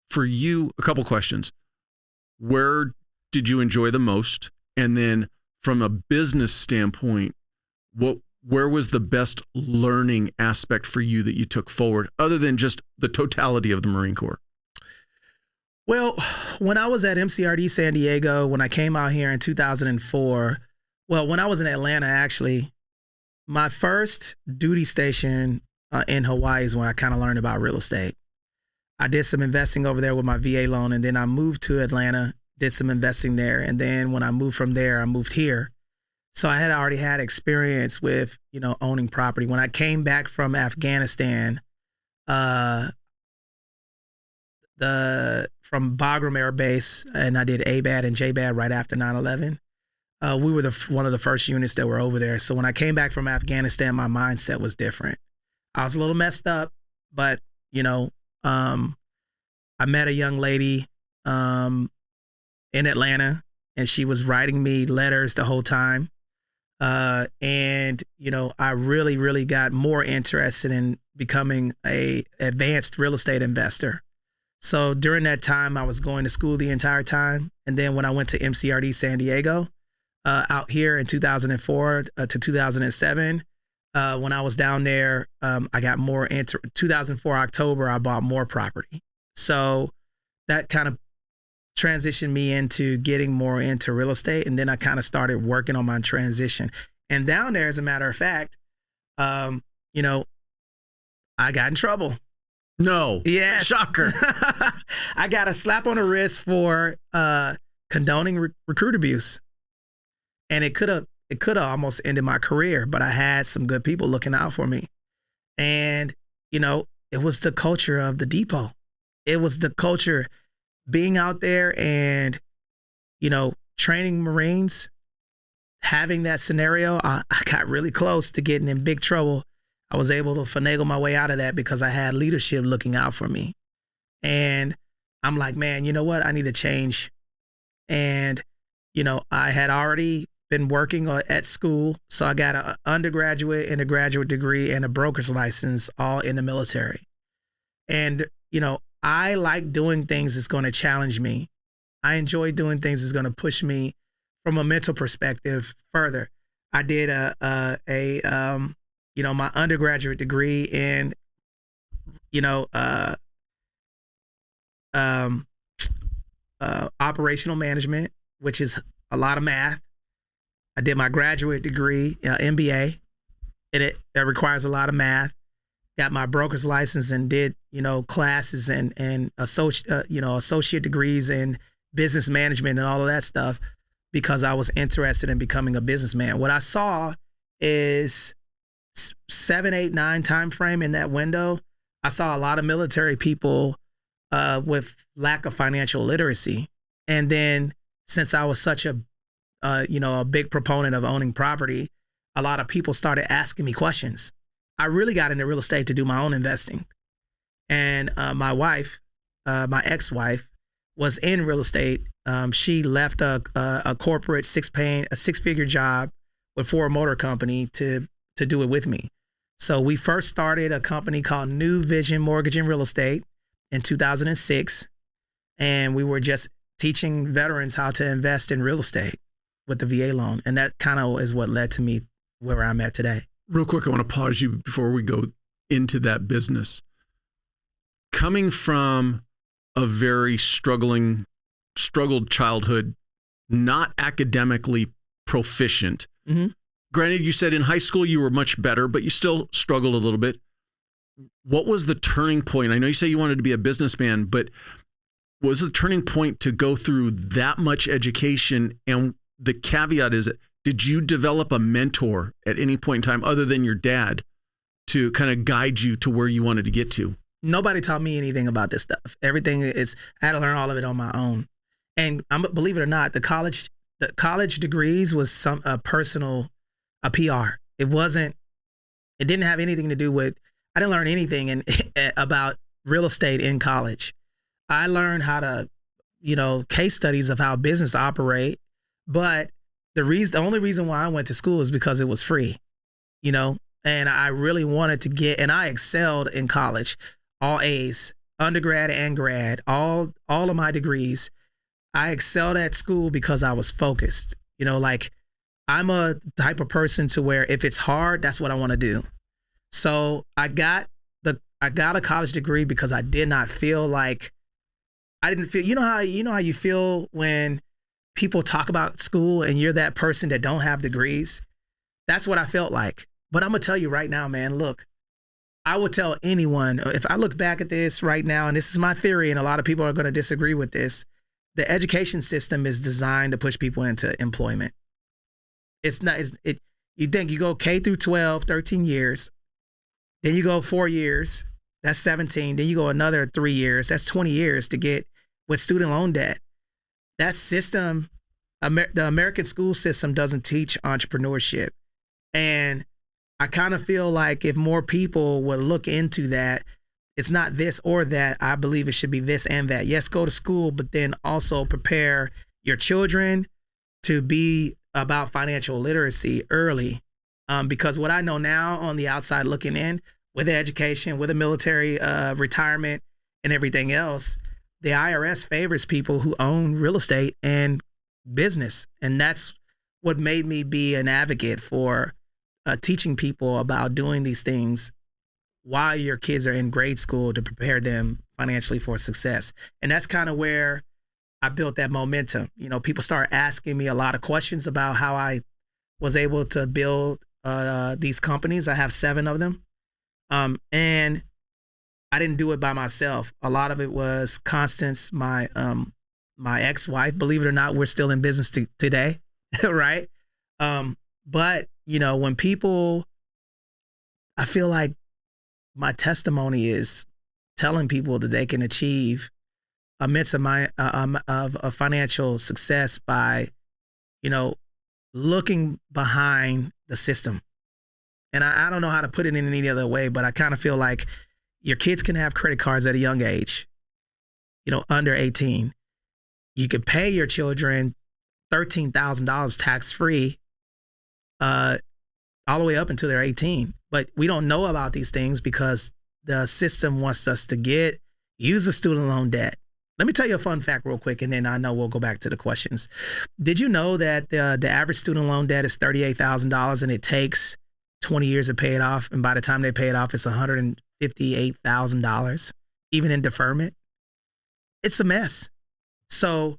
for you, a couple questions. Where did you enjoy the most? And then from a business standpoint, where was the best learning aspect for you that you took forward, other than just the totality of the Marine Corps? Well, when I was at MCRD San Diego, when I came out here in 2004, when I was in Atlanta, actually, my first duty station in Hawaii is when I kind of learned about real estate. I did some investing over there with my VA loan, and then I moved to Atlanta, did some investing there. And then when I moved from there, I moved here. So I had already had experience with, owning property. When I came back from Afghanistan, from Bagram Air Base, and I did ABAD and JBAD right after 9/11. We were one of the first units that were over there. So when I came back from Afghanistan, my mindset was different. I was a little messed up, but I met a young lady in Atlanta, and she was writing me letters the whole time. And I really, really got more interested in becoming a advanced real estate investor. So during that time, I was going to school the entire time. And then when I went to MCRD San Diego, out here in 2004 to 2007, when I was down there, I got more into 2004 October, I bought more property. So that kind of transitioned me into getting more into real estate. And then I kind of started working on my transition. And down there, as a matter of fact, I got in trouble. No. Yes. Shocker. I got a slap on the wrist for condoning recruit abuse. And it could have almost ended my career, but I had some good people looking out for me. And, it was the culture of the depot. It was the culture being out there and, training Marines, having that scenario, I got really close to getting in big trouble. I was able to finagle my way out of that because I had leadership looking out for me. And I'm like, man, you know what? I need to change. And, you know, I had already been working at school. So I got an undergraduate and a graduate degree and a broker's license all in the military. And, you know, I like doing things that's going to challenge me. I enjoy doing things that's going to push me from a mental perspective further. I did you know, my undergraduate degree in, you know, operational management, which is a lot of math. I did my graduate degree, MBA, and it requires a lot of math. Got my broker's license and did, you know, classes and associate degrees in business management and all of that stuff because I was interested in becoming a businessman. What I saw is 7, 8, 9 time frame in that window. I saw a lot of military people with lack of financial literacy. And then since I was such a big proponent of owning property, a lot of people started asking me questions. I really got into real estate to do my own investing. And my wife, my ex-wife, was in real estate. She left a corporate six-figure job with Ford Motor Company to do it with me. So we first started a company called New Vision Mortgage and Real Estate in 2006. And we were just teaching veterans how to invest in real estate with the VA loan. And that kind of is what led to me where I'm at today. Real quick, I want to pause you before we go into that business. Coming from a very struggled childhood, not academically proficient. Mm-hmm. Granted, you said in high school you were much better, but you still struggled a little bit. What was the turning point? I know you say you wanted to be a businessman, but was the turning point to go through that much education? And the caveat is, did you develop a mentor at any point in time other than your dad to kind of guide you to where you wanted to get to? Nobody taught me anything about this stuff. Everything is, I had to learn all of it on my own. And believe it or not, the college degrees was a PR. It didn't have anything to do with, I didn't learn anything about real estate in college. I learned how to, case studies of how business operate. But the only reason why I went to school is because it was free, and I really wanted to and I excelled in college, all A's, undergrad and grad, all of my degrees. I excelled at school because I was focused, I'm a type of person to where if it's hard, that's what I want to do. So I got a college degree because I did not feel like, I didn't feel, how you feel when people talk about school and you're that person that don't have degrees. That's what I felt like. But I'm going to tell you right now, man, look, I would tell anyone, if I look back at this right now, and this is my theory, and a lot of people are going to disagree with this, the education system is designed to push people into employment. It's not, you think you go K through 12, 13 years, then you go 4 years, that's 17, then you go another 3 years, that's 20 years to get with student loan debt. That system, the American school system doesn't teach entrepreneurship. And I kind of feel like if more people would look into that, it's not this or that. I believe it should be this and that. Yes, go to school, but then also prepare your children to be about financial literacy early. Because what I know now on the outside looking in, with education, with a military retirement and everything else, the IRS favors people who own real estate and business. And that's what made me be an advocate for teaching people about doing these things while your kids are in grade school to prepare them financially for success. And that's kind of where I built that momentum. People start asking me a lot of questions about how I was able to build these companies. I have 7 of them. And I didn't do it by myself. A lot of it was Constance, my ex-wife. Believe it or not, we're still in business today, right? But when people, I feel like my testimony is telling people that they can achieve immense amount of financial success by, looking behind the system. And I don't know how to put it in any other way, but I kind of feel like your kids can have credit cards at a young age, under 18. You could pay your children $13,000 tax-free all the way up until they're 18. But we don't know about these things because the system wants us to use the student loan debt. Let me tell you a fun fact real quick, and then I know we'll go back to the questions. Did you know that the average student loan debt is $38,000 and it takes 20 years to pay it off? And by the time they pay it off, it's $158,000, even in deferment. It's a mess. So,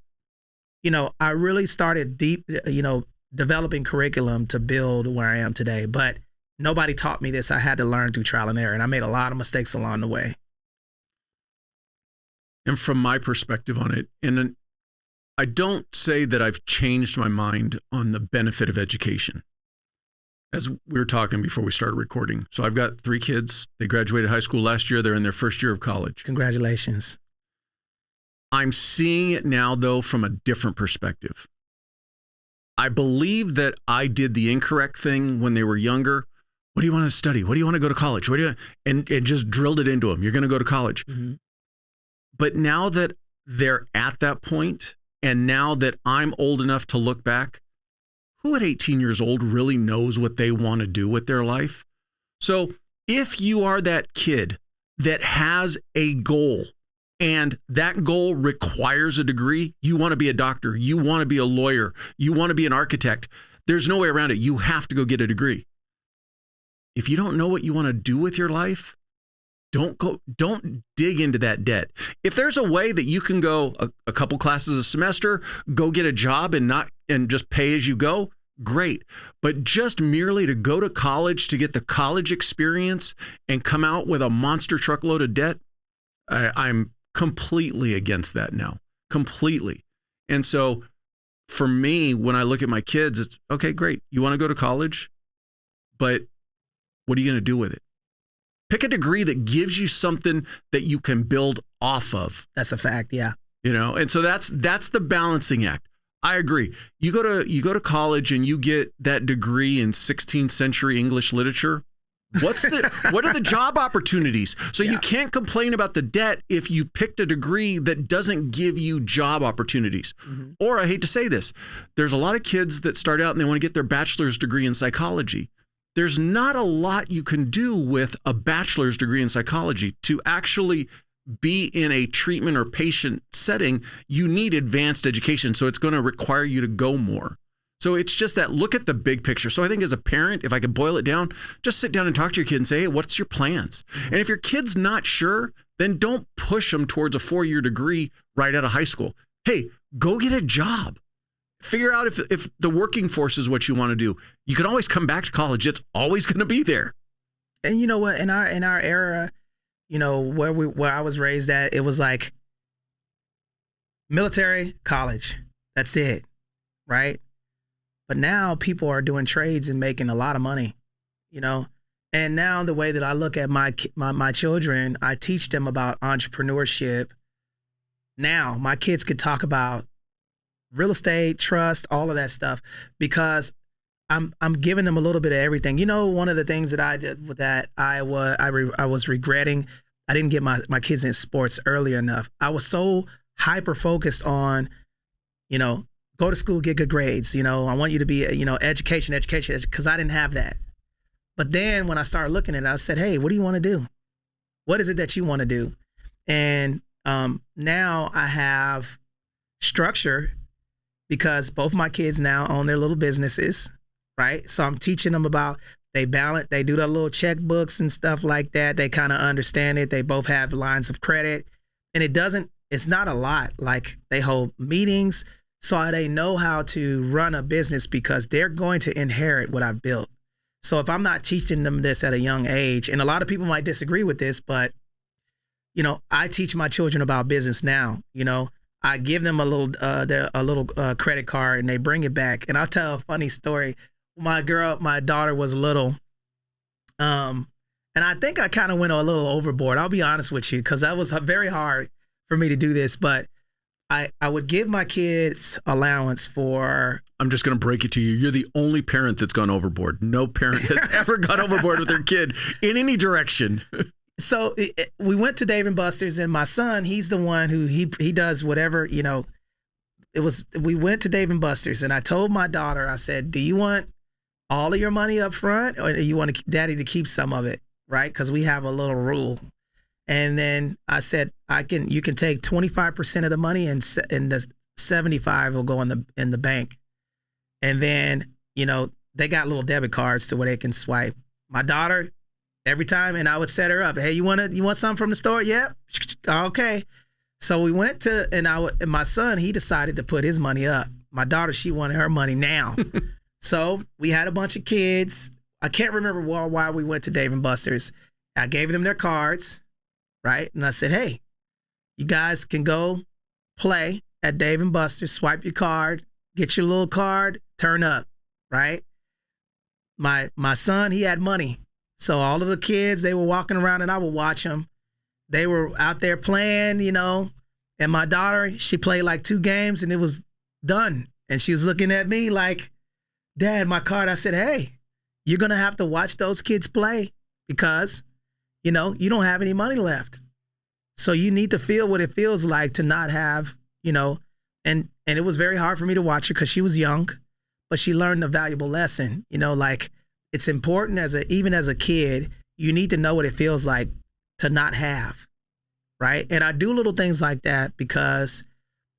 I really started developing curriculum to build where I am today, but nobody taught me this. I had to learn through trial and error, and I made a lot of mistakes along the way. And from my perspective on it, and I don't say that I've changed my mind on the benefit of education. As we were talking before we started recording. So I've got 3 kids. They graduated high school last year. They're in their first year of college. Congratulations. I'm seeing it now, though, from a different perspective. I believe that I did the incorrect thing when they were younger. What do you want to study? What do you want to go to college? And just drilled it into them. You're going to go to college. Mm-hmm. But now that they're at that point, and now that I'm old enough to look back, who at 18 years old really knows what they want to do with their life? So if you are that kid that has a goal and that goal requires a degree, you want to be a doctor, you want to be a lawyer, you want to be an architect, there's no way around it. You have to go get a degree. If you don't know what you want to do with your life, don't dig into that debt. If there's a way that you can go a couple classes a semester, go get a job and just pay as you go, great. But just merely to go to college to get the college experience and come out with a monster truckload of debt, I'm completely against that now. Completely. And so for me, when I look at my kids, it's okay, great. You want to go to college, but what are you going to do with it? Pick a degree that gives you something that you can build off of. That's a fact, yeah. And so that's the balancing act. I agree. You go to college and you get that degree in 16th century English literature. What are the job opportunities? So you can't complain about the debt if you picked a degree that doesn't give you job opportunities. Mm-hmm. Or I hate to say this, there's a lot of kids that start out and they want to get their bachelor's degree in psychology. There's not a lot you can do with a bachelor's degree in psychology. To actually be in a treatment or patient setting, you need advanced education. So it's going to require you to go more. So it's just that look at the big picture. So I think as a parent, if I could boil it down, just sit down and talk to your kid and say, hey, what's your plans? Mm-hmm. And if your kid's not sure, then don't push them towards a 4-year degree right out of high school. Hey, go get a job. Figure out if the working force is what you want to do. You can always come back to college. It's always going to be there. And you know what? In our era, where I was raised at, it was like military, college. That's it, right? But now people are doing trades and making a lot of money, And now the way that I look at my children, I teach them about entrepreneurship. Now my kids could talk about real estate, trust, all of that stuff, because I'm giving them a little bit of everything. One of the things that I did with that, I was regretting, I didn't get my kids in sports early enough. I was so hyper focused on, go to school, get good grades. I want you to be, education, because I didn't have that. But then when I started looking at it, I said, hey, what do you want to do? What is it that you want to do? And now I have structure, because both my kids now own their little businesses, right? So I'm teaching them about, they balance, they do their little checkbooks and stuff like that. They kind of understand it. They both have lines of credit, and it's not a lot. Like, they hold meetings, so they know how to run a business because they're going to inherit what I've built. So if I'm not teaching them this at a young age, and a lot of people might disagree with this, but, I teach my children about business now. I give them a little credit card, and they bring it back. And I'll tell a funny story. My daughter was little, and I think I kind of went a little overboard. I'll be honest with you, because that was very hard for me to do this. But I would give my kids allowance for. I'm just going to break it to you. You're the only parent that's gone overboard. No parent has ever gone overboard with their kid in any direction. So we went to Dave & Buster's, and my son, he's the one who he does whatever, you know. We went to Dave & Buster's, and I told my daughter, I said, do you want all of your money up front, or do you want daddy to keep some of it, right? Because we have a little rule. And then I said, you can take 25% of the money, and the 75 will go in the bank. And then, you know, they got little debit cards to where they can swipe. My daughter, every time, and I would set her up. Hey, you want something from the store? Yep. Okay. So we went to, and my son, he decided to put his money up. My daughter, she wanted her money now. So we had a bunch of kids. I can't remember why we went to Dave & Buster's. I gave them their cards. Right. And I said, hey, you guys can go play at Dave & Buster's, swipe your card, get your little card, turn up. Right. My son, he had money. So all of the kids, they were walking around, and I would watch them. They were out there playing, you know, and my daughter, she played like 2 games and it was done. And she was looking at me like, Dad, my card. I said, hey, you're going to have to watch those kids play because, you know, you don't have any money left. So you need to feel what it feels like to not have, you know, and it was very hard for me to watch her because she was young, but she learned a valuable lesson, you know, like it's important even as a kid, you need to know what it feels like to not have, right? And I do little things like that because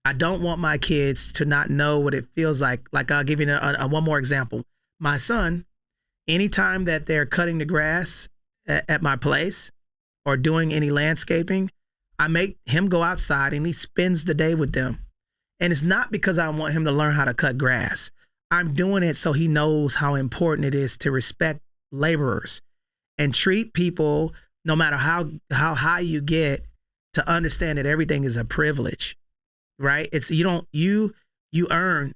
I don't want my kids to not know what it feels like. Like I'll give you one more example. My son, anytime that they're cutting the grass at my place or doing any landscaping, I make him go outside and he spends the day with them. And it's not because I want him to learn how to cut grass. I'm doing it so he knows how important it is to respect laborers and treat people, no matter how high you get, to understand that everything is a privilege, right? It's you earn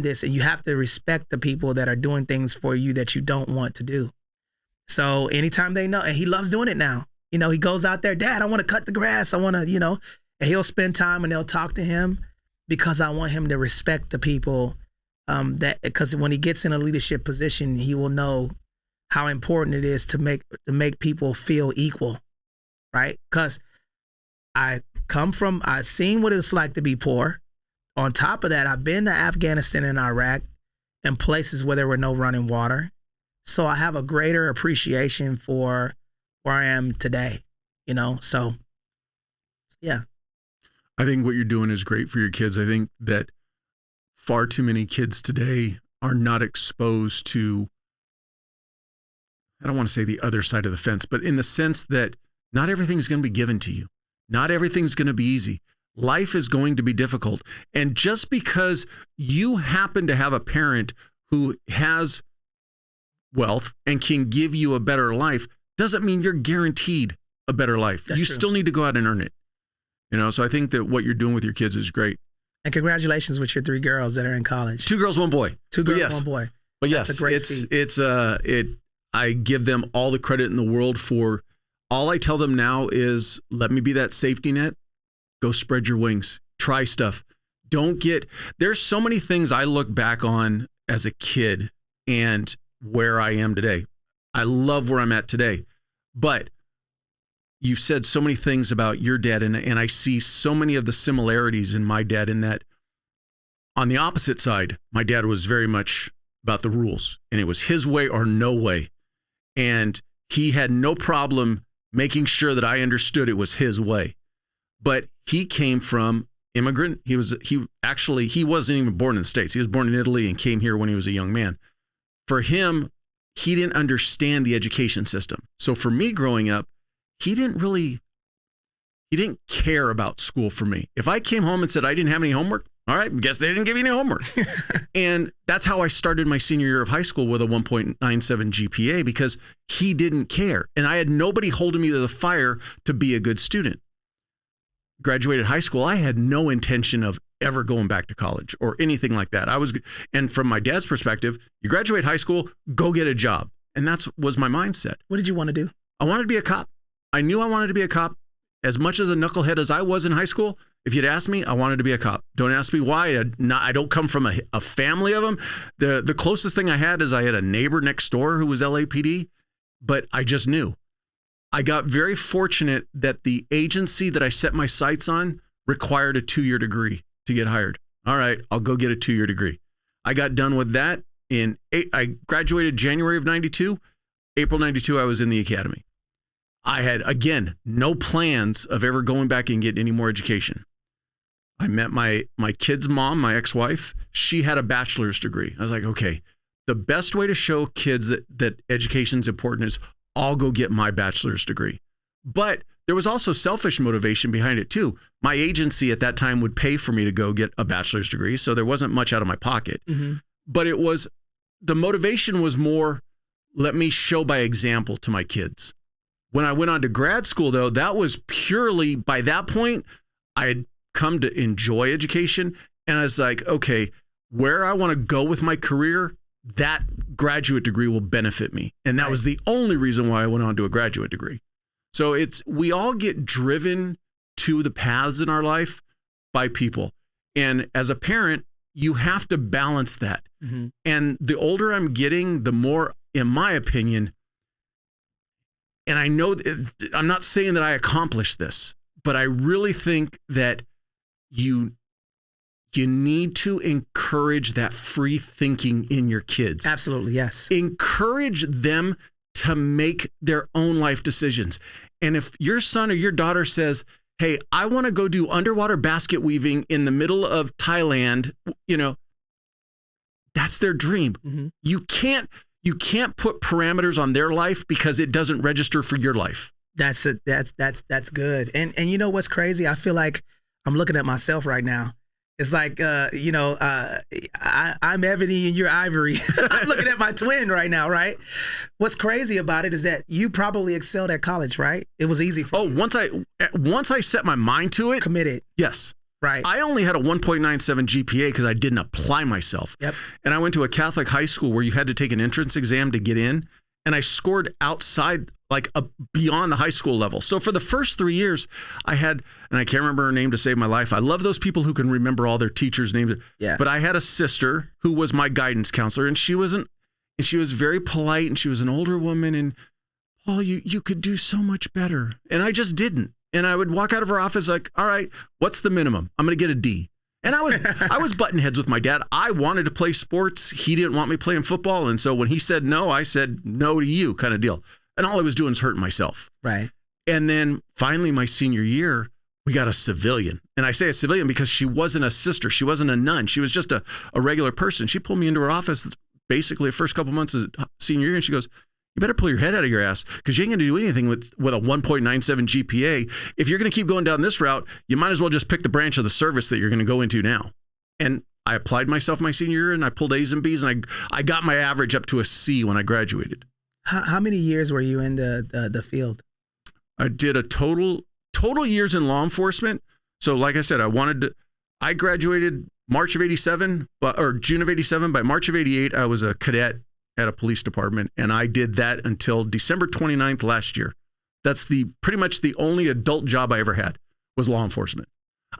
this, and you have to respect the people that are doing things for you that you don't want to do. So anytime they know, and he loves doing it now. You know, he goes out there, Dad, I want to cut the grass. I want to, you know, and he'll spend time and they'll talk to him because I want him to respect the people because when he gets in a leadership position, he will know how important it is to make people feel equal, right? Because I've seen what it's like to be poor. On top of that, I've been to Afghanistan and Iraq and places where there were no running water. So I have a greater appreciation for where I am today, you know? So, yeah. I think what you're doing is great for your kids. I think that far too many kids today are not exposed to, I don't want to say the other side of the fence, but in the sense that not everything's going to be given to you. Not everything's going to be easy. Life is going to be difficult. And just because you happen to have a parent who has wealth and can give you a better life doesn't mean you're guaranteed a better life. That's you true. Still need to go out and earn it. You know, so I think that what you're doing with your kids is great. And congratulations with your 3 girls that are in college. 2 girls, 1 boy. 2 girls, 1 boy. But That's yes, a great feat. I give them all the credit in the world for, all I tell them now is, let me be that safety net. Go spread your wings. Try stuff. There's so many things I look back on as a kid and where I am today. I love where I'm at today. But you said so many things about your dad, and I see so many of the similarities in my dad, in that on the opposite side, my dad was very much about the rules, and it was his way or no way. And he had no problem making sure that I understood it was his way. But he came from immigrant. He wasn't even born in the States. He was born in Italy and came here when he was a young man. For him, he didn't understand the education system. So for me growing up, he didn't care about school for me. If I came home and said I didn't have any homework, all right, guess they didn't give you any homework. And that's how I started my senior year of high school with a 1.97 GPA, because he didn't care. And I had nobody holding me to the fire to be a good student. Graduated high school, I had no intention of ever going back to college or anything like that. And from my dad's perspective, you graduate high school, go get a job. And that was my mindset. What did you want to do? I wanted to be a cop. I knew I wanted to be a cop. As much as a knucklehead as I was in high school, If you'd asked me, I wanted to be a cop. Don't ask me why. I don't come from a family of them. The closest thing I had is I had a neighbor next door who was LAPD, but I just knew. I got very fortunate that the agency that I set my sights on required a 2-year degree to get hired. All right, I'll go get a 2-year degree. I got done with that I graduated January of 92. April 92, I was in the academy. I had, again, no plans of ever going back and getting any more education. I met my kid's mom, my ex-wife. She had a bachelor's degree. I was like, okay, the best way to show kids that education's important is I'll go get my bachelor's degree. But there was also selfish motivation behind it too. My agency at that time would pay for me to go get a bachelor's degree, so there wasn't much out of my pocket. Mm-hmm. But the motivation was more, let me show by example to my kids. When I went on to grad school, though, that was purely, by that point, I had come to enjoy education. And I was like, okay, where I want to go with my career, that graduate degree will benefit me. And that was the only reason why I went on to a graduate degree. So we all get driven to the paths in our life by people. And as a parent, you have to balance that. Mm-hmm. And the older I'm getting, the more, in my opinion, and I know I'm not saying that I accomplished this, but I really think that you need to encourage that free thinking in your kids. Absolutely, yes. Encourage them to make their own life decisions. And if your son or your daughter says, hey, I want to go do underwater basket weaving in the middle of Thailand, that's their dream. Mm-hmm. You can't put parameters on their life because it doesn't register for your life. That's good. And you know what's crazy? I feel like I'm looking at myself right now. It's like, I'm Ebony and you're Ivory. I'm looking at my twin right now, right? What's crazy about it is that you probably excelled at college, right? It was easy for you. Once I set my mind to it. Committed. Yes. Right. I only had a 1.97 GPA because I didn't apply myself. Yep. And I went to a Catholic high school where you had to take an entrance exam to get in. And I scored outside, beyond the high school level. So for the first 3 years, I had, and I can't remember her name to save my life. I love those people who can remember all their teachers' names. Yeah. But I had a sister who was my guidance counselor, and she was very polite, and she was an older woman. And Paul, you could do so much better. And I just didn't. And I would walk out of her office like, all right, what's the minimum? I'm going to get a D. And I was butting heads with my dad. I wanted to play sports. He didn't want me playing football. And so when he said no, I said no to you, kind of deal. And all I was doing is hurting myself. Right. And then finally my senior year, we got a civilian. And I say a civilian because she wasn't a sister. She wasn't a nun. She was just a regular person. She pulled me into her office basically the first couple months of senior year. And she goes, you better pull your head out of your ass because you ain't going to do anything with a 1.97 GPA. If you're going to keep going down this route, you might as well just pick the branch of the service that you're going to go into now. And I applied myself my senior year and I pulled A's and B's and I got my average up to a C when I graduated. How many years were you in the field? I did a total years in law enforcement. So like I said, I graduated March of 87, or June of 87. By March of 88, I was a cadet at a police department. And I did that until December 29th last year. That's pretty much the only adult job I ever had was law enforcement.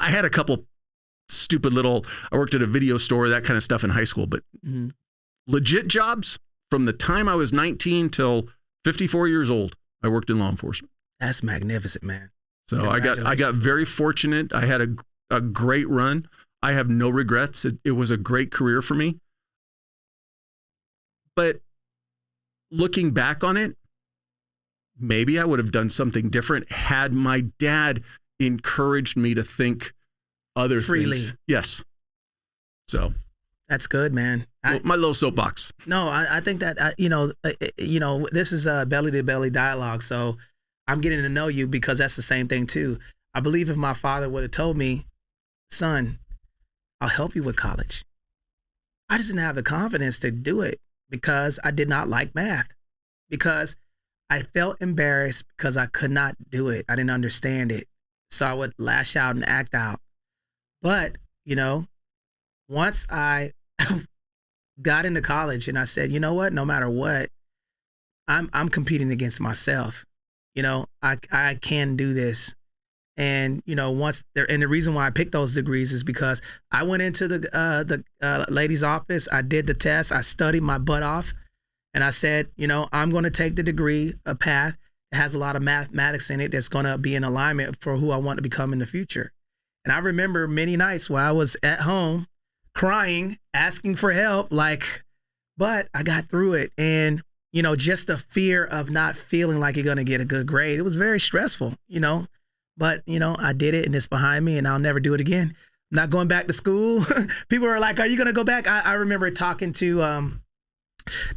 I had a couple stupid I worked at a video store, that kind of stuff in high school, but legit jobs from the time I was 19 till 54 years old, I worked in law enforcement. That's magnificent, man. So I got very fortunate. I had a great run. I have no regrets. It was a great career for me. But looking back on it, maybe I would have done something different had my dad encouraged me to think other freely. Things. Yes. So that's good, man. My little soapbox. No, I think that this is a belly to belly dialogue. So I'm getting to know you because that's the same thing too. I believe if my father would have told me, son, I'll help you with college, I just didn't have the confidence to do it because I did not like math, because I felt embarrassed because I could not do it. I didn't understand it. So I would lash out and act out. But, once I got into college and I said, you know what, no matter what, I'm competing against myself. I can do this. And, once there, and the reason why I picked those degrees is because I went into the lady's office. I did the test. I studied my butt off. And I said, I'm going to take the degree, a path that has a lot of mathematics in it that's going to be in alignment for who I want to become in the future. And I remember many nights where I was at home crying, asking for help, but I got through it. And, just the fear of not feeling like you're going to get a good grade, it was very stressful, but, I did it and it's behind me and I'll never do it again. I'm not going back to school. People are like, are you going to go back? I remember talking to,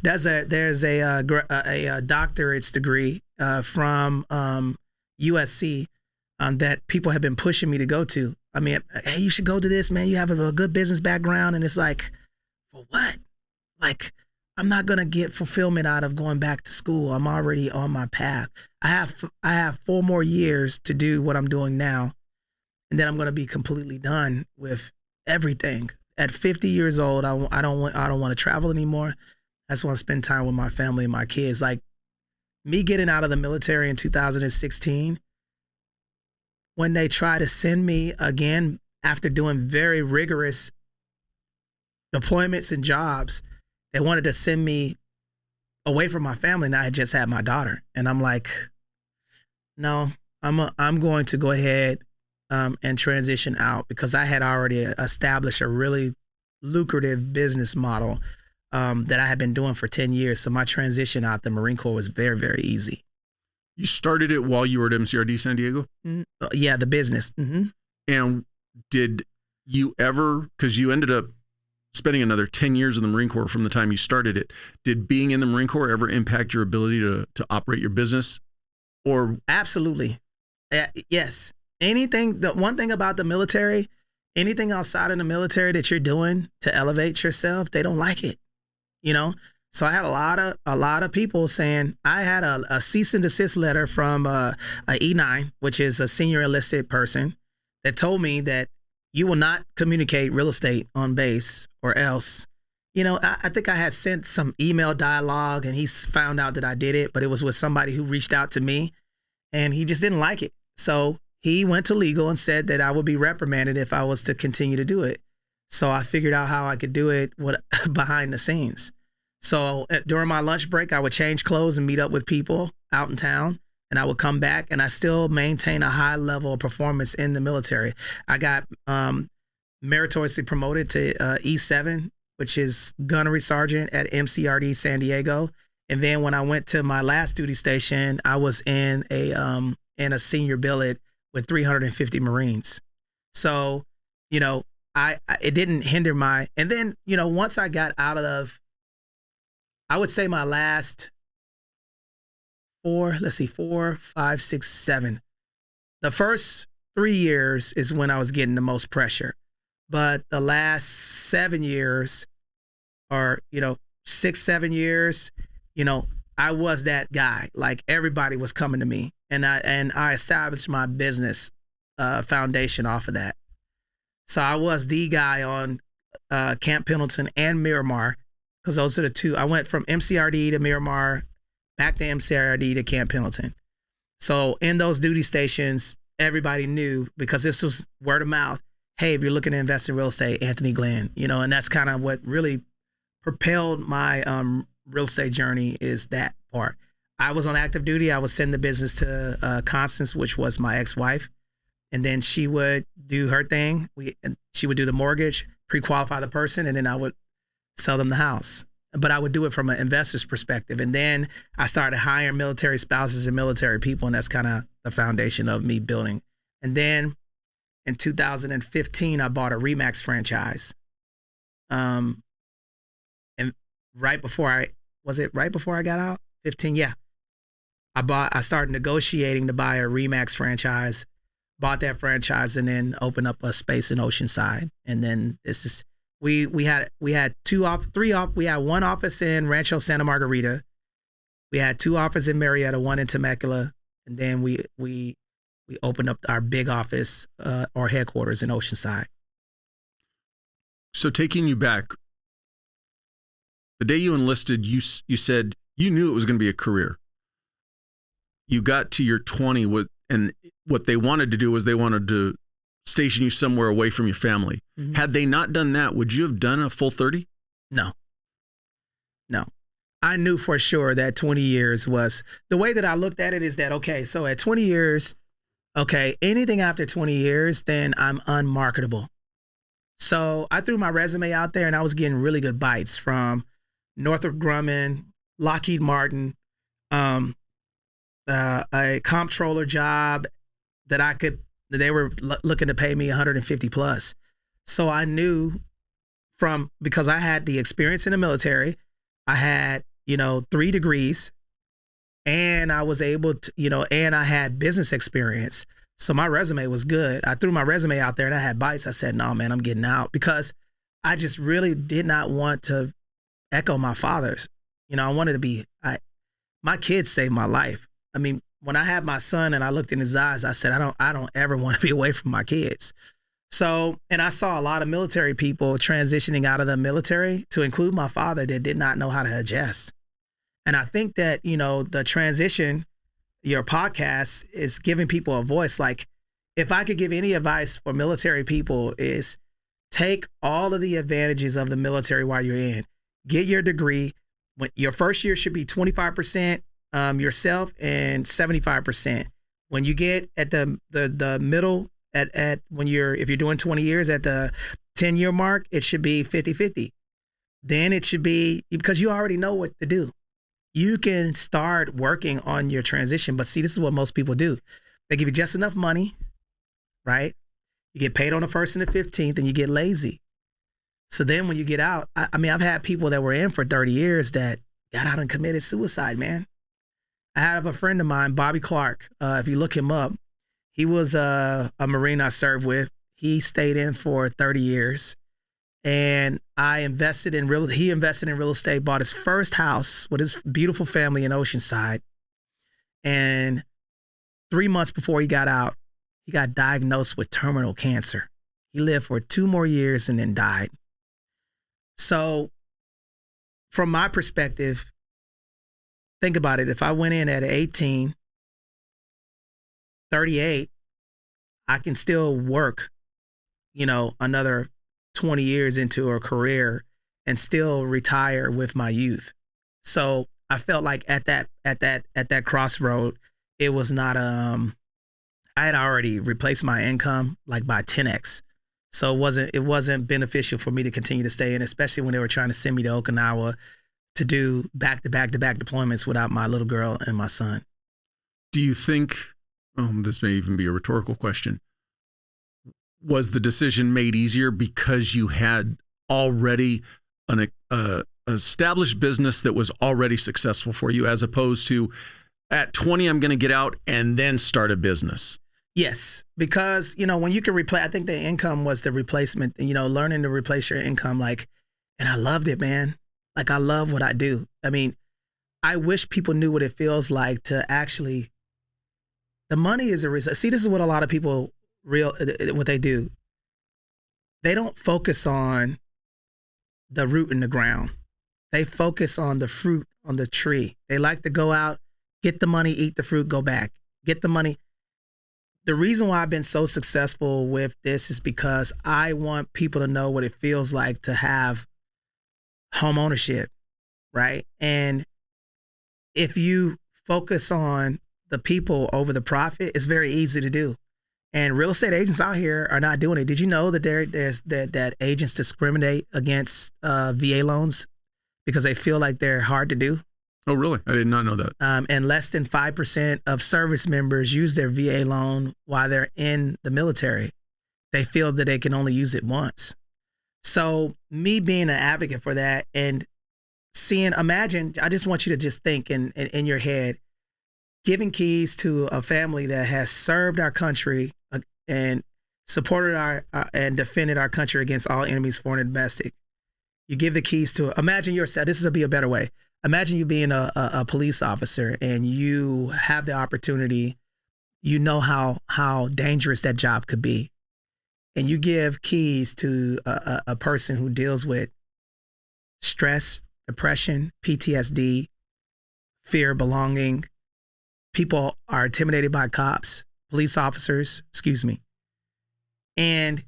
there's a doctorate's degree from USC that people have been pushing me to go to. I mean, hey, you should go to this, man. You have a good business background. And it's like, for what? Like, I'm not going to get fulfillment out of going back to school. I'm already on my path. I have 4 more years to do what I'm doing now. And then I'm going to be completely done with everything. At 50 years old, I don't want to travel anymore. I just want to spend time with my family and my kids. Like me getting out of the military in 2016, when they try to send me again after doing very rigorous deployments and jobs, they wanted to send me away from my family, and I had just had my daughter. And I'm like, no, I'm going to go ahead and transition out because I had already established a really lucrative business model that I had been doing for 10 years. So my transition out the Marine Corps was very, very easy. You started it while you were at MCRD San Diego? Yeah, the business. Mm-hmm. And did you ever, because you ended up spending another 10 years in the Marine Corps from the time you started it, did being in the Marine Corps ever impact your ability to operate your business? Or absolutely. Yes. The one thing about the military, anything outside of the military that you're doing to elevate yourself, they don't like it. So I had a lot of people saying, I had a cease and desist letter from a E9, which is a senior enlisted person, that told me that you will not communicate real estate on base or else. I think I had sent some email dialogue and he found out that I did it, but it was with somebody who reached out to me and he just didn't like it. So he went to legal and said that I would be reprimanded if I was to continue to do it. So I figured out how I could do it behind the scenes. So during my lunch break, I would change clothes and meet up with people out in town, and I would come back and I still maintain a high level of performance in the military. I got meritoriously promoted to E7, which is gunnery sergeant at MCRD San Diego. And then when I went to my last duty station, I was in a senior billet with 350 Marines. So, it didn't hinder and then, once I got out of, I would say my last 4, 5, 6, 7. The first 3 years is when I was getting the most pressure. But the last 7 years or, 6, 7 years, I was that guy. Like everybody was coming to me and I established my business foundation off of that. So I was the guy on Camp Pendleton and Miramar, because those are the two. I went from MCRD to Miramar, back to MCRD to Camp Pendleton. So in those duty stations, everybody knew, because this was word of mouth. Hey, if you're looking to invest in real estate, Anthony Glenn, and that's kind of what really propelled my real estate journey, is that part. I was on active duty. I would send the business to Constance, which was my ex-wife. And then she would do her thing. She would do the mortgage, pre-qualify the person, and then I would sell them the house. But I would do it from an investor's perspective. And then I started hiring military spouses and military people, and that's kind of the foundation of me building. And then in 2015, I bought a RE/MAX franchise. And right before I got out? 15, yeah. I started negotiating to buy a RE/MAX franchise, bought that franchise, and then opened up a space in Oceanside. And then we had one office in Rancho Santa Margarita. We had 2 offices in Marietta, 1 in Temecula, and then we opened up our big office or headquarters in Oceanside. So taking you back, the day you enlisted, you said you knew it was going to be a career. You got to your 20, and what they wanted to do was they wanted to station you somewhere away from your family. Mhm. Had they not done that, would you have done a full 30? No. I knew for sure that 20 years was, the way that I looked at it is that, okay, so at 20 years, okay, anything after 20 years, then I'm unmarketable. So I threw my resume out there and I was getting really good bites from Northrop Grumman, Lockheed Martin, a comptroller job that they were looking to pay me 150 plus. So I knew because I had the experience in the military, I had, 3 degrees, and I was able to, and I had business experience. So my resume was good. I threw my resume out there and I had bites. I said, no, man, I'm getting out, because I just really did not want to echo my father's. I wanted to be, my kids saved my life. I mean, when I had my son and I looked in his eyes, I said, I don't ever want to be away from my kids. So, and I saw a lot of military people transitioning out of the military, to include my father, that did not know how to adjust. And I think that, the transition, your podcast is giving people a voice. Like, if I could give any advice for military people, is take all of the advantages of the military while you're in. Get your degree. Your first year should be 25% yourself and 75%. When you get at the middle, if you're doing 20 years, at the 10-year mark, it should be 50-50. Then it should be, because you already know what to do. You can start working on your transition. But see, this is what most people do. They give you just enough money, right? You get paid on the 1st and the 15th, and you get lazy. So then when you get out, I mean, I've had people that were in for 30 years that got out and committed suicide, man. I have a friend of mine, Bobby Clark. If you look him up, he was a Marine I served with. He stayed in for 30 years. And he invested in real estate, bought his first house with his beautiful family in Oceanside. And 3 months before he got out, he got diagnosed with terminal cancer. He lived for 2 more years and then died. So from my perspective, think about it. If I went in at 18, 38, I can still work, another 20 years into a career and still retire with my youth. So I felt like at that crossroad, it was not, I had already replaced my income like by 10x. So it wasn't beneficial for me to continue to stay in, especially when they were trying to send me to Okinawa to do back-to-back deployments without my little girl and my son. Do you think, this may even be a rhetorical question, was the decision made easier because you had already an established business that was already successful for you, as opposed to at 20, I'm going to get out and then start a business? Yes, because, when you can replace, I think the income was the replacement, learning to replace your income. And I loved it, man. I love what I do. I mean, I wish people knew what it feels like to actually, the money is a result. See, this is what a lot of people what they do. They don't focus on the root in the ground. They focus on the fruit on the tree. They like to go out, get the money, eat the fruit, go back, get the money. The reason why I've been so successful with this is because I want people to know what it feels like to have home ownership, right? And if you focus on the people over the profit, it's very easy to do. And real estate agents out here are not doing it. Did you know that that agents discriminate against VA loans because they feel like they're hard to do? Oh, really? I did not know that. And less than 5% of service members use their VA loan while they're in the military. They feel that they can only use it once. So me being an advocate for that and imagine, I just want you to just think in your head, giving keys to a family that has served our country and supported and defended our country against all enemies, foreign and domestic. You give the keys to, imagine yourself, this will be a better way. Imagine you being a police officer and you have the opportunity, how dangerous that job could be. And you give keys to a person who deals with stress, depression, PTSD, fear of belonging. People are intimidated by cops. police officers, excuse me. And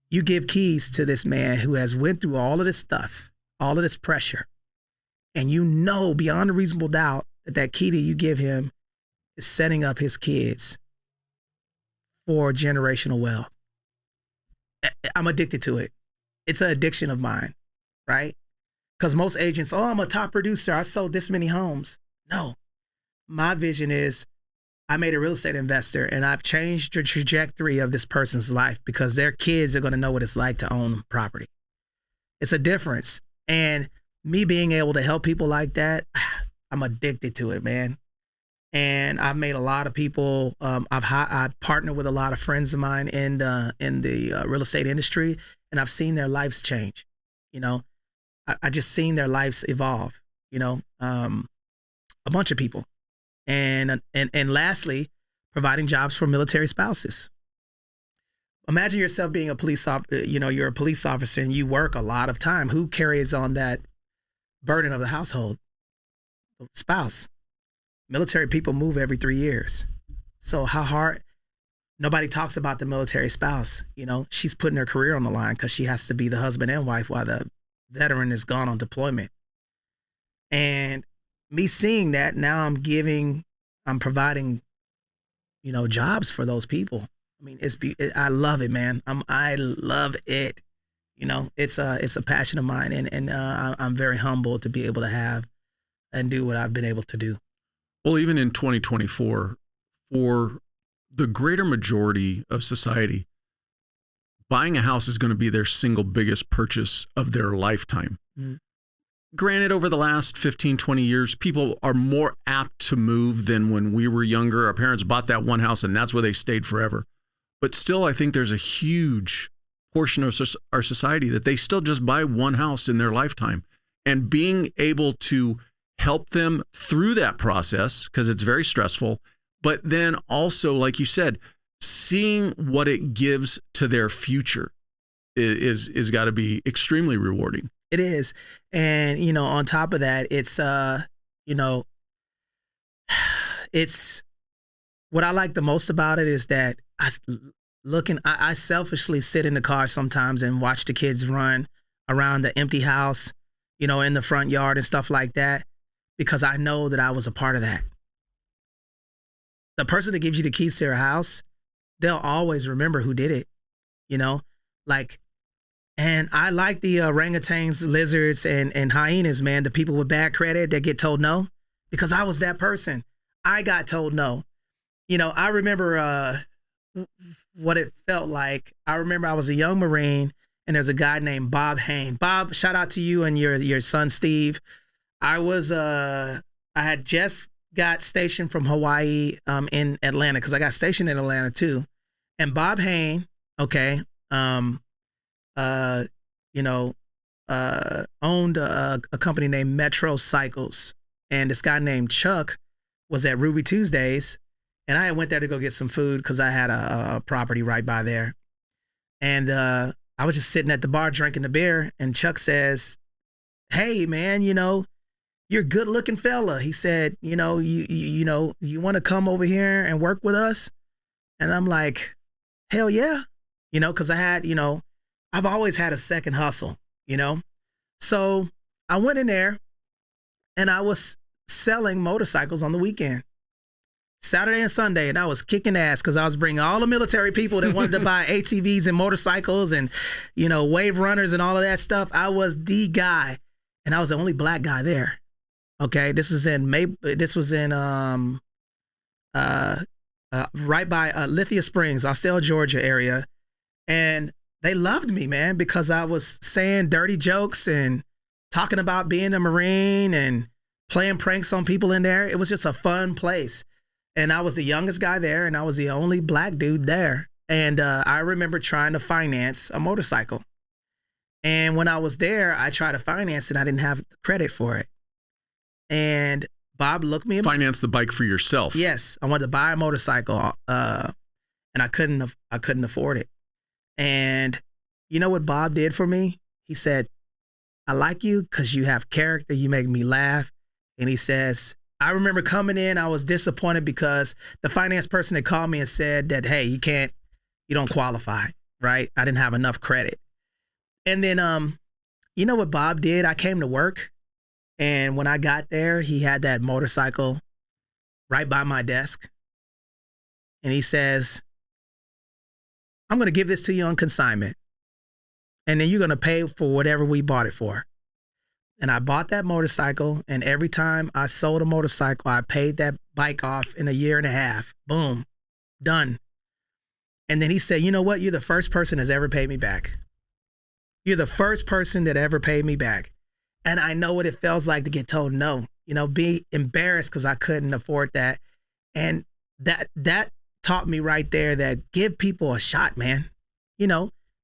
you give keys to this man who has went through all of this stuff, all of this pressure. And you know beyond a reasonable doubt that that key that you give him is setting up his kids for generational wealth. I'm addicted to it. It's an addiction of mine, right? Because most agents, oh, I'm a top producer, I sold this many homes. No, my vision is I made a real estate investor and I've changed the trajectory of this person's life because their kids are going to know what it's like to own property. It's a difference. And me being able to help people like that, I'm addicted to it, man. And I've made a lot of people, I've partnered with a lot of friends of mine in the real estate industry, and I've seen their lives change. You know, I just seen their lives evolve, you know, a bunch of people. And lastly, providing jobs for military spouses. Imagine yourself being a police officer, you know, you're a police officer and you work a lot of time. Who carries on that burden of the household? The spouse. Military people move every 3 years. So how hard? Nobody talks about the military spouse. You know, she's putting her career on the line because she has to be the husband and wife while the veteran is gone on deployment. And me seeing that, now I'm providing, you know, jobs for those people. I mean, I love it, man. I love it. You know, it's a passion of mine, and I'm very humbled to be able to have and do what I've been able to do. Well, even in 2024, for the greater majority of society, buying a house is going to be their single biggest purchase of their lifetime. Mm. Granted, over the last 15, 20 years, people are more apt to move than when we were younger. Our parents bought that one house and that's where they stayed forever. But still, I think there's a huge portion of our society that they still just buy one house in their lifetime. And being able to help them through that process, because it's very stressful, but then also, like you said, seeing what it gives to their future is got to be extremely rewarding. It is. And, you know, on top of that, it's, you know, it's what I like the most about it is that I selfishly sit in the car sometimes and watch the kids run around the empty house, you know, in the front yard and stuff like that, because I know that I was a part of that. The person that gives you the keys to your house, they'll always remember who did it, you know, like, and I like the orangutans, lizards, and hyenas, man, the people with bad credit that get told no, because I was that person. I got told no. You know, I remember what it felt like. I remember I was a young Marine, and there's a guy named Bob Hain. Bob, shout out to you and your son, Steve. I had just got stationed from Hawaii in Atlanta, because I got stationed in Atlanta too. And Bob Hain, okay, you know, owned a company named Metro Cycles. And this guy named Chuck was at Ruby Tuesdays. And I went there to go get some food because I had a property right by there. And I was just sitting at the bar drinking the beer. And Chuck says, "Hey, man, you know, you're a good looking fella." He said, "You know, you want to come over here and work with us?" And I'm like, hell yeah. You know, because I had, you know, I've always had a second hustle, you know? So I went in there and I was selling motorcycles on the weekend, Saturday and Sunday. And I was kicking ass because I was bringing all the military people that wanted to buy ATVs and motorcycles and, you know, wave runners and all of that stuff. I was the guy, and I was the only black guy there. Okay. This was in right by Lithia Springs, Austell, Georgia area. And they loved me, man, because I was saying dirty jokes and talking about being a Marine and playing pranks on people in there. It was just a fun place. And I was the youngest guy there, and I was the only black dude there. And I remember trying to finance a motorcycle. And when I was there, I tried to finance it. I didn't have credit for it. And Bob looked me. Finance the bike for yourself. Yes, I wanted to buy a motorcycle, and I couldn't afford it. And you know what Bob did for me? He said, "I like you because you have character. You make me laugh." And he says, I remember coming in, I was disappointed because the finance person had called me and said that, hey, you don't qualify, right? I didn't have enough credit. And then, you know what Bob did? I came to work, and when I got there, he had that motorcycle right by my desk. And he says, I'm going to give this to you on consignment, and then you're going to pay for whatever we bought it for. And I bought that motorcycle, and every time I sold a motorcycle, I paid that bike off in a year and a half. Boom, done. And then he said, you know what? You're the first person that's ever paid me back. You're the first person that ever paid me back. And I know what it feels like to get told no, be embarrassed because I couldn't afford that. And that taught me right there that give people a shot, man.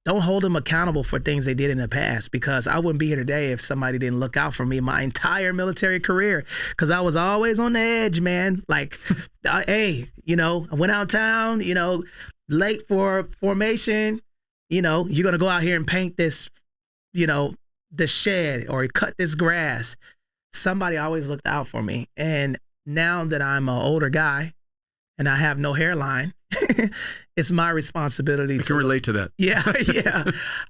Don't hold them accountable for things they did in the past, because I wouldn't be here today if somebody didn't look out for me my entire military career, because I was always on the edge, man. Like, hey, I went out of town, late for formation, you're going to go out here and paint this, the shed or cut this grass. Somebody always looked out for me. And now that I'm an older guy and I have no hairline, it's my responsibility to relate to that. Yeah.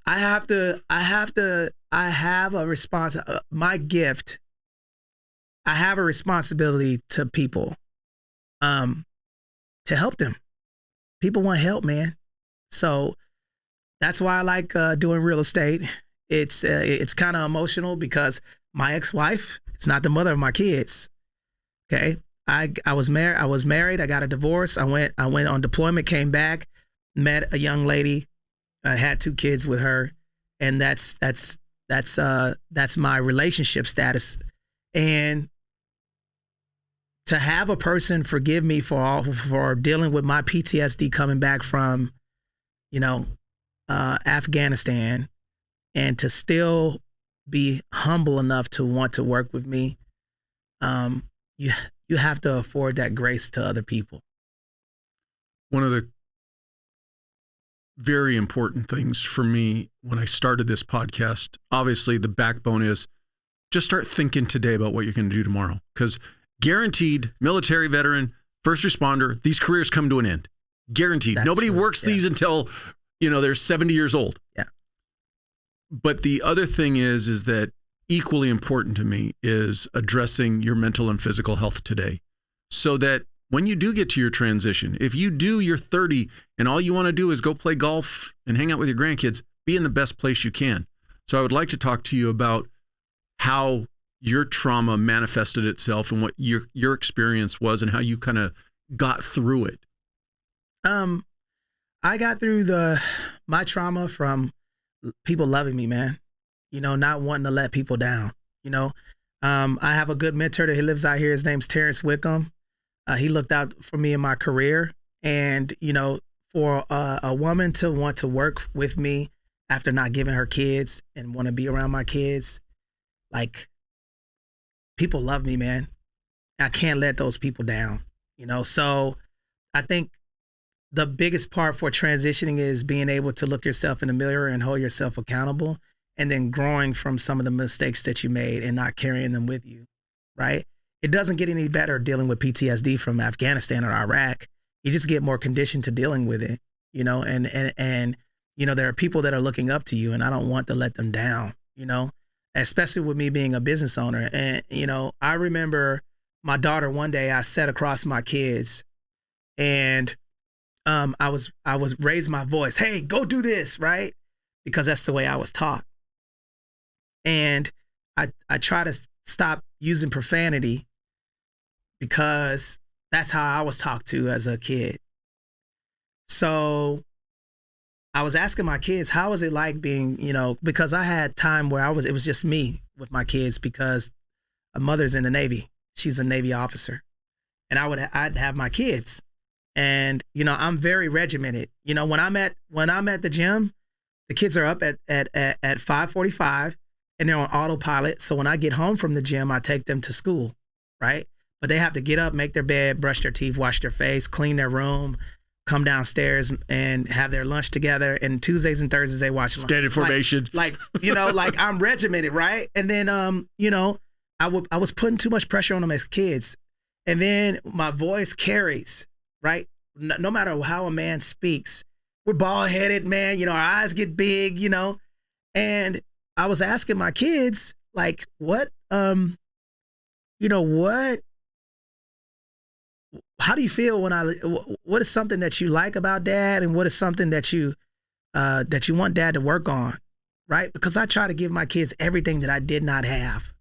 I have a response. My gift, I have a responsibility to people, to help them. People want help, man. So that's why I like doing real estate. It's kind of emotional because my ex-wife, it's not the mother of my kids. Okay. I was married. I got a divorce. I went on deployment, came back, met a young lady. I had 2 kids with her, and that's my relationship status. And to have a person forgive me for dealing with my PTSD coming back from, Afghanistan, and to still be humble enough to want to work with me, you have to afford that grace to other people. One of the very important things for me when I started this podcast, obviously the backbone is just start thinking today about what you're going to do tomorrow. Because guaranteed, military veteran, first responder, these careers come to an end. Guaranteed. That's Nobody true. works these until, they're 70 years old. Yeah. But the other thing is that equally important to me is addressing your mental and physical health today, so that when you do get to your transition, if you do your 30 and all you want to do is go play golf and hang out with your grandkids, be in the best place you can. So I would like to talk to you about how your trauma manifested itself and what your experience was and how you kind of got through it. I got through my trauma from people loving me, man. Not wanting to let people down. I have a good mentor that he lives out here. His name's Terrence Wickham. He looked out for me in my career. And, for a woman to want to work with me after not giving her kids and want to be around my kids, like, people love me, man. I can't let those people down, So I think the biggest part for transitioning is being able to look yourself in the mirror and hold yourself accountable, and then growing from some of the mistakes that you made and not carrying them with you, right? It doesn't get any better dealing with PTSD from Afghanistan or Iraq. You just get more conditioned to dealing with it, and there are people that are looking up to you, and I don't want to let them down, especially with me being a business owner. And, I remember my daughter, one day I sat across my kids, and I was raised my voice, hey, go do this, right? Because that's the way I was taught. And I try to stop using profanity because that's how I was talked to as a kid. So I was asking my kids, how was it like being, because I had time where it was just me with my kids, because a mother's in the Navy. She's a Navy officer. And I'd have my kids. And, I'm very regimented. When I'm at the gym, the kids are up at 5:45 and they're on autopilot. So when I get home from the gym, I take them to school, right? But they have to get up, make their bed, brush their teeth, wash their face, clean their room, come downstairs and have their lunch together. And Tuesdays and Thursdays, they watch standard formation. Like I'm regimented, right? And then, I was putting too much pressure on them as kids. And then my voice carries, right? No matter how a man speaks, we're bald headed, man. You know, our eyes get big, you know. And I was asking my kids, like, what, you know, how do you feel when what is something that you like about dad, and what is something that you want dad to work on, right? Because I try to give my kids everything that I did not have.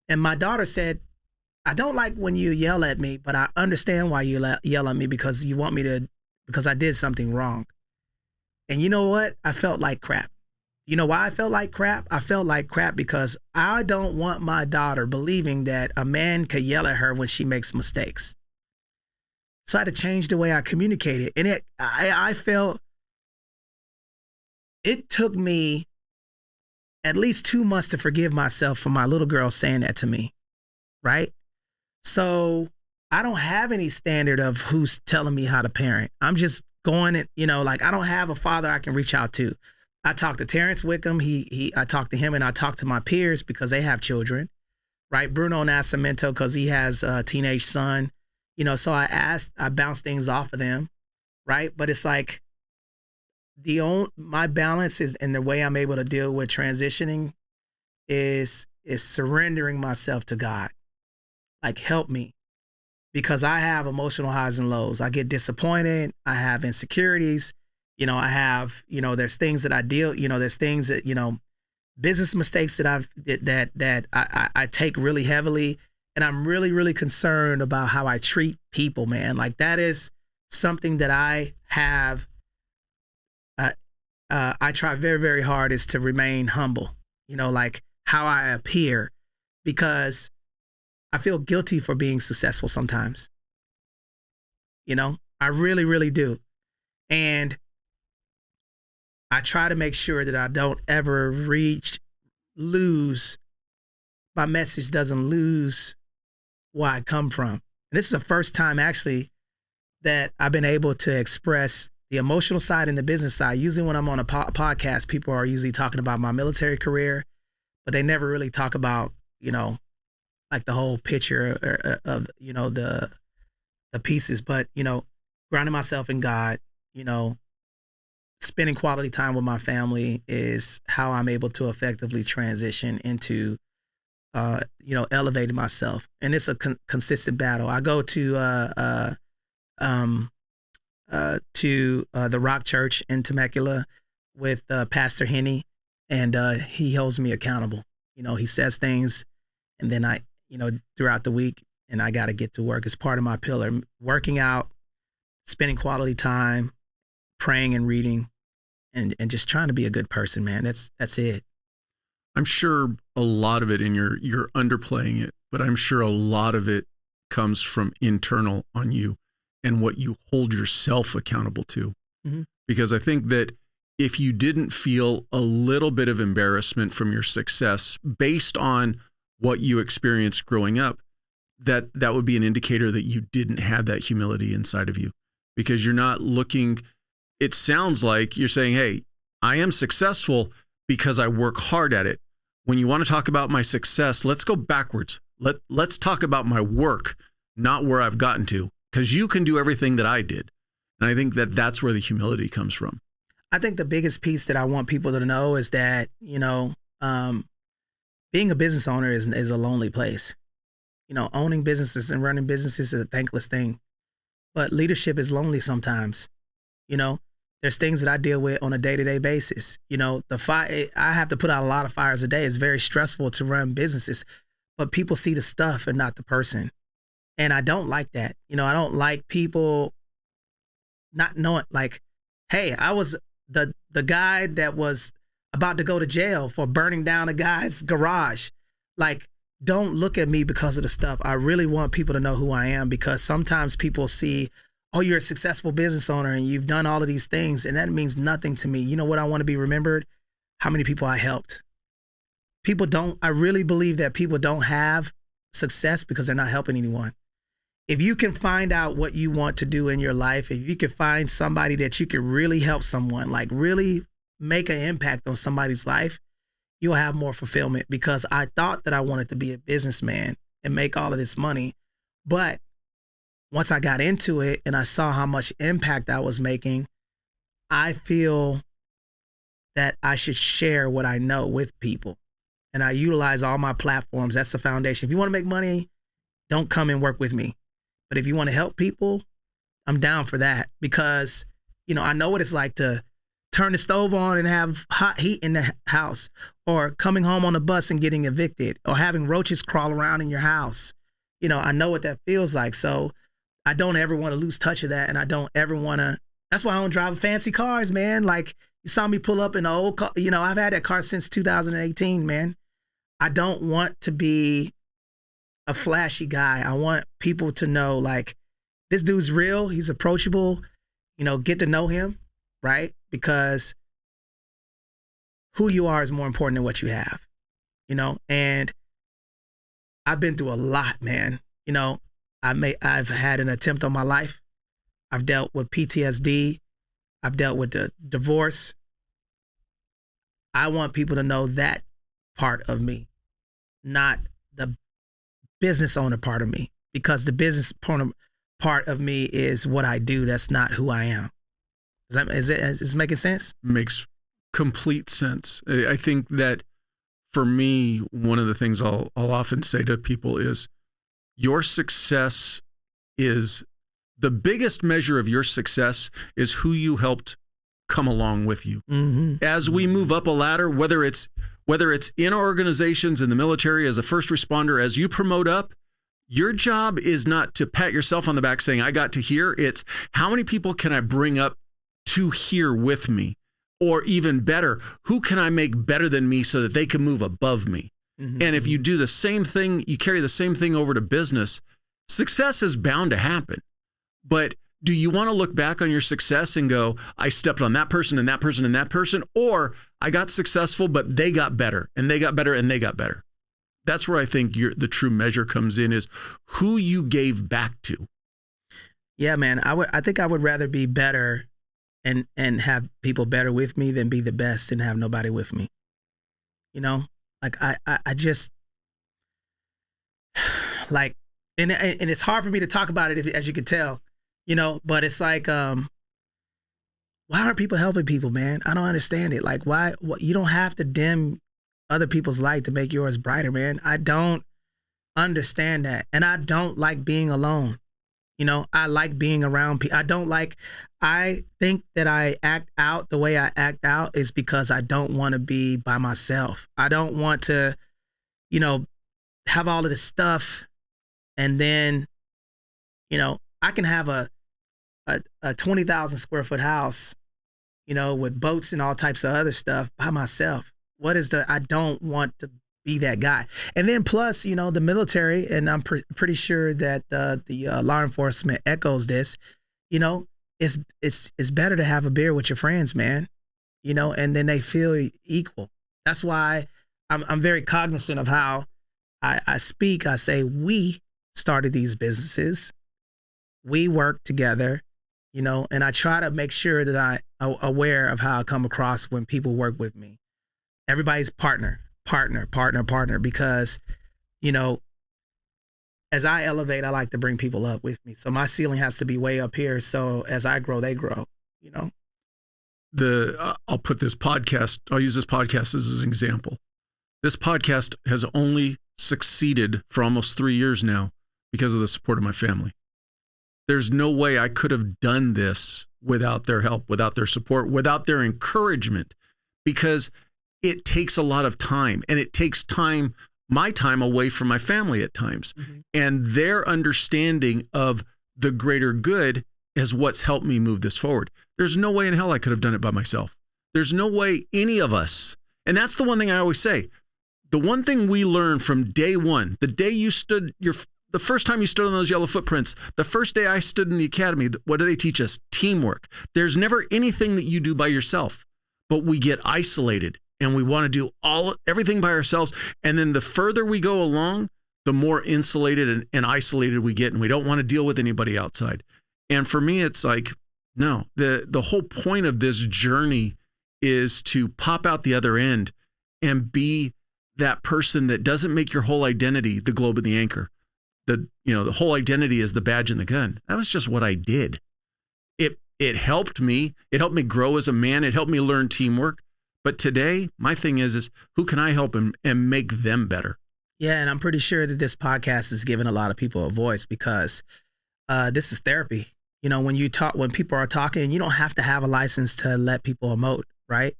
And my daughter said, I don't like when you yell at me, but I understand why you yell at me, because you want me to, because I did something wrong. And you know what? I felt like crap. You know why I felt like crap? I felt like crap because I don't want my daughter believing that a man could yell at her when she makes mistakes. So I had to change the way I communicated. And I felt it took me at least 2 months to forgive myself for my little girl saying that to me, right? So I don't have any standard of who's telling me how to parent. I'm just going and, you know, like, I don't have a father I can reach out to. I talked to Terrence Wickham. I talked to him, and I talked to my peers because they have children, right? Bruno Nascimento, because he has a teenage son, you know, so I bounced things off of them, right? But it's like my balance is, and the way I'm able to deal with transitioning is surrendering myself to God. Like, help me, because I have emotional highs and lows. I get disappointed. I have insecurities. You know, I have, you know, there's things that I deal, you know, there's things that, you know, business mistakes that I take really heavily. And I'm really, really concerned about how I treat people, man. Like, that is something that I have. I try very, very hard is to remain humble, you know, like how I appear, because I feel guilty for being successful sometimes. You know, I really, really do. And I try to make sure that I don't ever lose, my message doesn't lose where I come from. And this is the first time actually that I've been able to express the emotional side and the business side. Usually when I'm on a podcast, people are usually talking about my military career, but they never really talk about, you know, like the whole picture of, you know, the pieces. But, you know, grounding myself in God, you know, spending quality time with my family is how I'm able to effectively transition into, you know, elevating myself. And it's a consistent battle. I go to the Rock Church in Temecula with Pastor Henny, and he holds me accountable. You know, he says things, and then I, you know, throughout the week, and I got to get to work. It's part of my pillar. Working out, spending quality time, praying and reading, and just trying to be a good person, man. That's it. I'm sure a lot of it, and you're underplaying it, but I'm sure a lot of it comes from internal on you and what you hold yourself accountable to. Mm-hmm. Because I think that if you didn't feel a little bit of embarrassment from your success based on what you experienced growing up, that would be an indicator that you didn't have that humility inside of you, because you're not looking. It sounds like you're saying, hey, I am successful because I work hard at it. When you want to talk about my success, let's go backwards. Let's talk about my work, not where I've gotten to, because you can do everything that I did. And I think that that's where the humility comes from. I think the biggest piece that I want people to know is that, you know, being a business owner is a lonely place. You know, owning businesses and running businesses is a thankless thing, but leadership is lonely sometimes. You know, there's things that I deal with on a day-to-day basis. You know, I have to put out a lot of fires a day. It's very stressful to run businesses, but people see the stuff and not the person. And I don't like that. You know, I don't like people not knowing, like, hey, I was the guy that was about to go to jail for burning down a guy's garage. Like, don't look at me because of the stuff. I really want people to know who I am, because sometimes people see, oh, you're a successful business owner and you've done all of these things, and that means nothing to me. You know what I want to be remembered? How many people I helped. I really believe that people don't have success because they're not helping anyone. If you can find out what you want to do in your life, if you can find somebody that you can really help someone, like really make an impact on somebody's life, you'll have more fulfillment. Because I thought that I wanted to be a businessman and make all of this money, but once I got into it and I saw how much impact I was making, I feel that I should share what I know with people. And I utilize all my platforms. That's the foundation. If you want to make money, don't come and work with me. But if you want to help people, I'm down for that, because, I know what it's like to turn the stove on and have hot heat in the house, or coming home on the bus and getting evicted, or having roaches crawl around in your house. I know what that feels like. So I don't ever want to lose touch of that. And I don't ever want to, that's why I don't drive fancy cars, man. Like, you saw me pull up in an old car. I've had that car since 2018, man. I don't want to be a flashy guy. I want people to know, like, this dude's real. He's approachable. Get to know him, right? Because who you are is more important than what you have, and I've been through a lot, man. I've had an attempt on my life. I've dealt with PTSD. I've dealt with the divorce. I want people to know that part of me, not the business owner part of me, because the business part of me is what I do. That's not who I am. Is it making sense? Makes complete sense. I think that for me, one of the things I'll often say to people is, your success is, the biggest measure of your success is who you helped come along with you. Mm-hmm. As we move up a ladder, whether it's in organizations, in the military, as a first responder, as you promote up, your job is not to pat yourself on the back saying, I got to here. It's, how many people can I bring up to here with me? Or even better, who can I make better than me so that they can move above me? Mm-hmm. And if you do the same thing, you carry the same thing over to business, success is bound to happen. But do you want to look back on your success and go, I stepped on that person and that person and that person, or I got successful, but they got better and they got better and they got better? That's where I think the true measure comes in, is who you gave back to. Yeah, man. I think I would rather be better and have people better with me than be the best and have nobody with me. Like I just, like, and it's hard for me to talk about it, as you can tell, but it's like, why aren't people helping people, man? I don't understand it. Like, why? You don't have to dim other people's light to make yours brighter, man. I don't understand that. And I don't like being alone. I like being around people. I think that I act out the way I act out is because I don't want to be by myself. I don't want to, have all of this stuff. And then, I can have a 20,000 square foot house, with boats and all types of other stuff by myself. I don't want to be that guy. And then plus, the military, and I'm pretty sure that the law enforcement echoes this, it's better to have a beer with your friends, man, and then they feel equal. That's why I'm very cognizant of how I speak. I say, we started these businesses. We work together, and I try to make sure that I'm aware of how I come across when people work with me. Everybody's partner, because, as I elevate, I like to bring people up with me. So my ceiling has to be way up here. So as I grow, they grow, I'll put this podcast, I'll use this podcast as an example. This podcast has only succeeded for almost 3 years now because of the support of my family. There's no way I could have done this without their help, without their support, without their encouragement, because it takes a lot of time, and it takes time, my time, away from my family at times. Mm-hmm. And their understanding of the greater good is what's helped me move this forward. There's no way in hell I could have done it by myself. There's no way any of us. And that's the one thing I always say. The one thing we learned from day one, the day you stood, the first time you stood on those yellow footprints, the first day I stood in the academy, what do they teach us? Teamwork. There's never anything that you do by yourself, but we get isolated and we want to do everything by ourselves. And then the further we go along, the more insulated and isolated we get, and we don't want to deal with anybody outside. And for me, it's like, no, the whole point of this journey is to pop out the other end and be that person that doesn't make your whole identity the globe and the anchor. the whole identity is the badge and the gun. That was just what I did. It helped me. It helped me grow as a man. It helped me learn teamwork. But today, my thing is who can I help and make them better? Yeah, and I'm pretty sure that this podcast is giving a lot of people a voice because this is therapy. You know, when people are talking, you don't have to have a license to let people emote, right?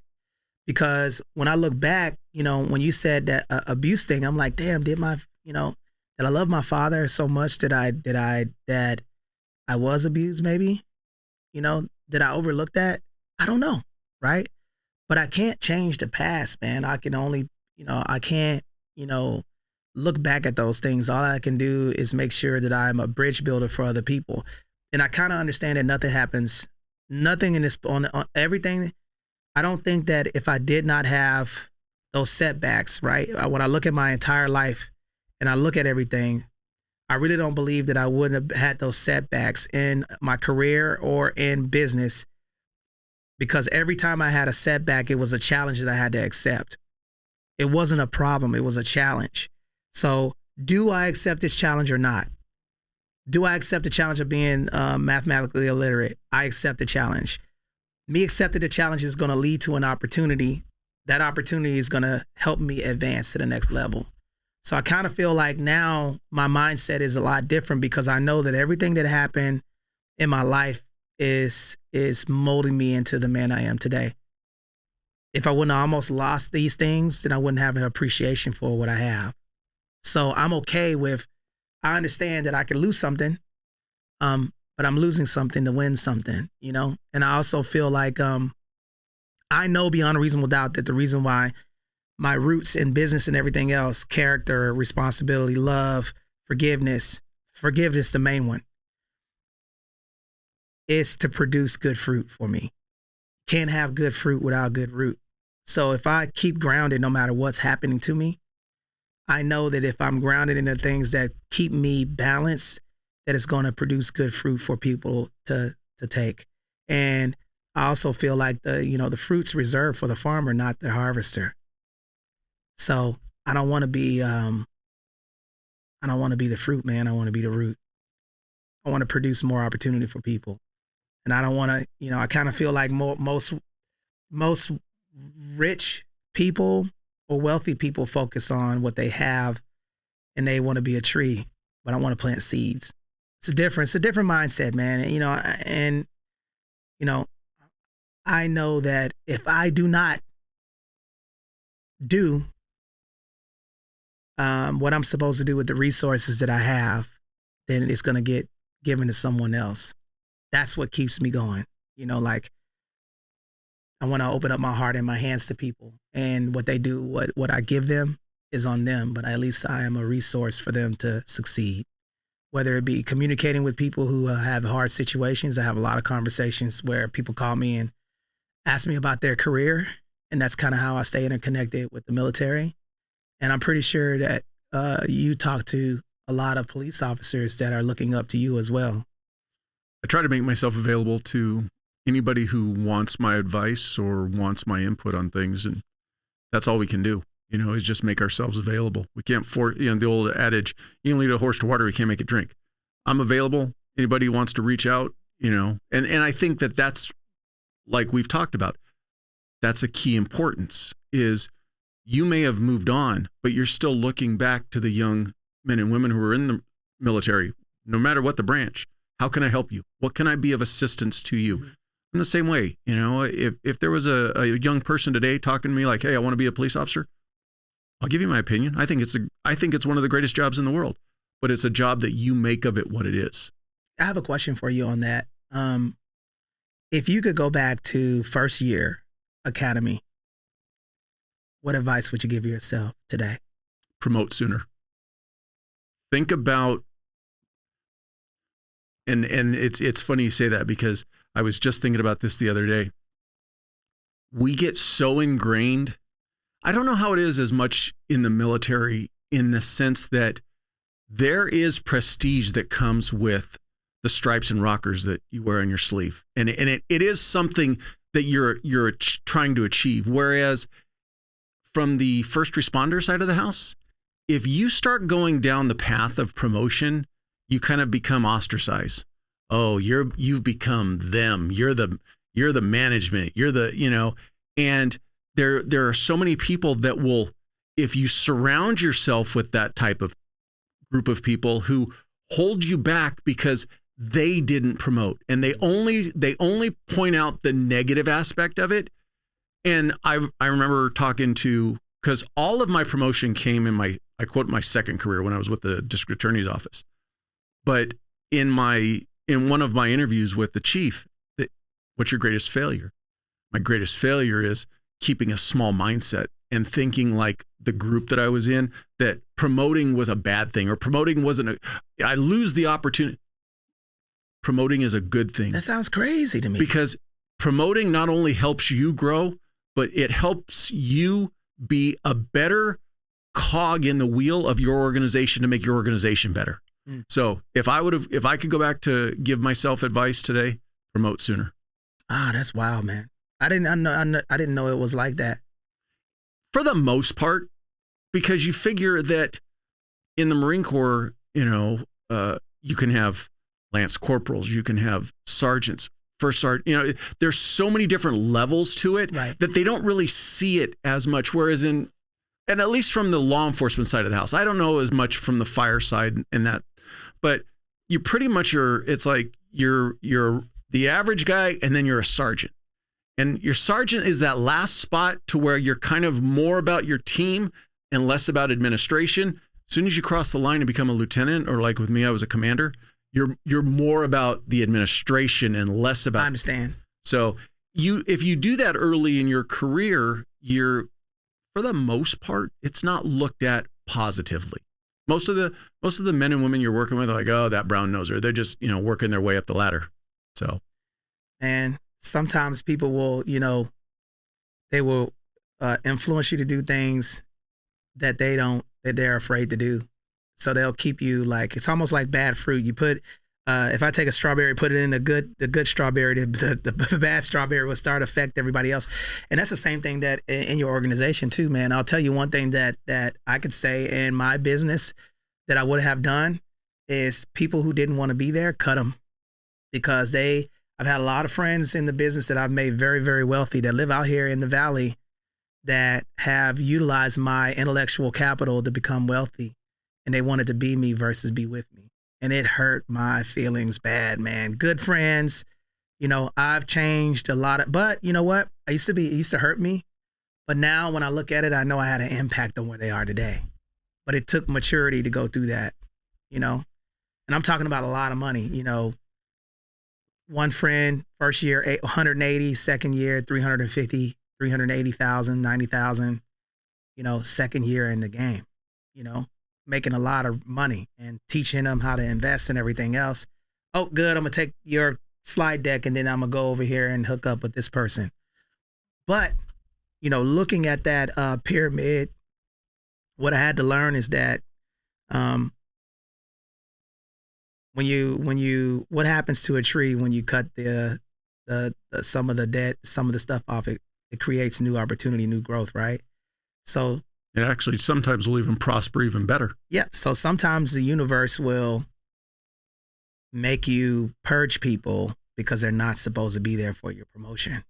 Because when I look back, you know, when you said that abuse thing, I'm like, damn, did I love my father so much that I was abused maybe? You know, did I overlook that? I don't know, right? But I can't change the past, man. I can only, I can't, look back at those things. All I can do is make sure that I'm a bridge builder for other people. And I kind of understand that nothing in this, on everything. I don't think that if I did not have those setbacks, right? When I look at my entire life and I look at everything, I really don't believe that I wouldn't have had those setbacks in my career or in business, because every time I had a setback, it was a challenge that I had to accept. It wasn't a problem. It was a challenge. So do I accept this challenge or not? Do I accept the challenge of being mathematically illiterate? I accept the challenge. Me accepting the challenge is going to lead to an opportunity. That opportunity is going to help me advance to the next level. So I kind of feel like now my mindset is a lot different because I know that everything that happened in my life is molding me into the man I am today. If I wouldn't have almost lost these things, then I wouldn't have an appreciation for what I have. So I'm okay with, I understand that I can lose something, but I'm losing something to win something, And I also feel like I know beyond a reasonable doubt that the reason why my roots in business and everything else, character, responsibility, love, forgiveness, the main one, is to produce good fruit for me. Can't have good fruit without good root. So if I keep grounded no matter what's happening to me, I know that if I'm grounded in the things that keep me balanced, that it's going to produce good fruit for people to take. And I also feel like the fruit's reserved for the farmer, not the harvester. So I don't want to be the fruit, man. I want to be the root. I want to produce more opportunity for people. And I don't want to, I kind of feel like most rich people or wealthy people focus on what they have and they want to be a tree, but I want to plant seeds. It's a different mindset, man. I know that if I do not do what I'm supposed to do with the resources that I have, then it's going to get given to someone else. That's what keeps me going. I want to open up my heart and my hands to people, and what they do, what I give them is on them, but at least I am a resource for them to succeed. Whether it be communicating with people who have hard situations. I have a lot of conversations where people call me and ask me about their career, and that's kind of how I stay interconnected with the military. And I'm pretty sure that you talk to a lot of police officers that are looking up to you as well. I try to make myself available to anybody who wants my advice or wants my input on things. And that's all we can do, is just make ourselves available. We can't the old adage, you can lead a horse to water, you can't make it drink. I'm available. Anybody who wants to reach out, and I think that that's, like we've talked about, that's a key importance is you may have moved on, but you're still looking back to the young men and women who are in the military, no matter what the branch. How can I help you? What can I be of assistance to you? In the same way, if there was a young person today talking to me like, hey, I want to be a police officer, I'll give you my opinion. I think it's one of the greatest jobs in the world, but it's a job that you make of it what it is. I have a question for you on that. If you could go back to first year academy, what advice would you give yourself today? Promote sooner. Think about, and it's funny you say that because I was just thinking about this the other day. We get so ingrained. I don't know how it is as much in the military in the sense that there is prestige that comes with the stripes and rockers that you wear on your sleeve. And it is something that you're trying to achieve. Whereas from the first responder side of the house, if you start going down the path of promotion, you kind of become ostracized. Oh, you've become them. You're the management. You're the, and there are so many people that will, if you surround yourself with that type of group of people who hold you back because they didn't promote and they only point out the negative aspect of it. And I remember talking to, because all of my promotion came in I quote my second career when I was with the district attorney's office. But in one of my interviews with the chief, what's your greatest failure? My greatest failure is keeping a small mindset and thinking like the group that I was in, that promoting was a bad thing or promoting wasn't I lose the opportunity. Promoting is a good thing. That sounds crazy to me. Because promoting not only helps you grow, but it helps you be a better cog in the wheel of your organization to make your organization better. So if I could go back to give myself advice today, promote sooner. Ah, that's wild, man. I didn't know it was like that. For the most part, because you figure that in the Marine Corps, you can have lance corporals, you can have sergeants, first sergeant, there's so many different levels to it that they don't really see it as much. Whereas and at least from the law enforcement side of the house, I don't know as much from the fire side and that, but you pretty much it's like you're the average guy and then you're a sergeant. And your sergeant is that last spot to where you're kind of more about your team and less about administration. As soon as you cross the line and become a lieutenant, or like with me, I was a commander, you're more about the administration and less about. I understand. So if you do that early in your career, for the most part, it's not looked at positively. Most of the men and women you're working with are like, oh, that brown noser. They're just, working their way up the ladder. So. And sometimes people will, they will influence you to do things that they're afraid to do. So they'll keep you like, it's almost like bad fruit. You put, if I take a strawberry, put it in the good strawberry, the bad strawberry will start to affect everybody else. And that's the same thing that in your organization too, man. I'll tell you one thing that I could say in my business that I would have done is people who didn't want to be there, cut them, because I've had a lot of friends in the business that I've made very, very wealthy that live out here in the Valley that have utilized my intellectual capital to become wealthy. And they wanted to be me versus be with me. And it hurt my feelings bad, man. Good friends, I've changed a lot but you know what? It used to hurt me. But now when I look at it, I know I had an impact on where they are today. But it took maturity to go through that, And I'm talking about a lot of money, One friend, first year, 180, second year, 350, 380,000, 90,000, second year in the game, making a lot of money and teaching them how to invest and everything else. Oh, good. I'm going to take your slide deck and then I'm going to go over here and hook up with this person. But, looking at that pyramid, what I had to learn is that what happens to a tree when you cut the some of the stuff off it creates new opportunity, new growth, right? So it actually sometimes will even prosper even better. Yeah. So sometimes the universe will make you purge people because they're not supposed to be there for your promotion,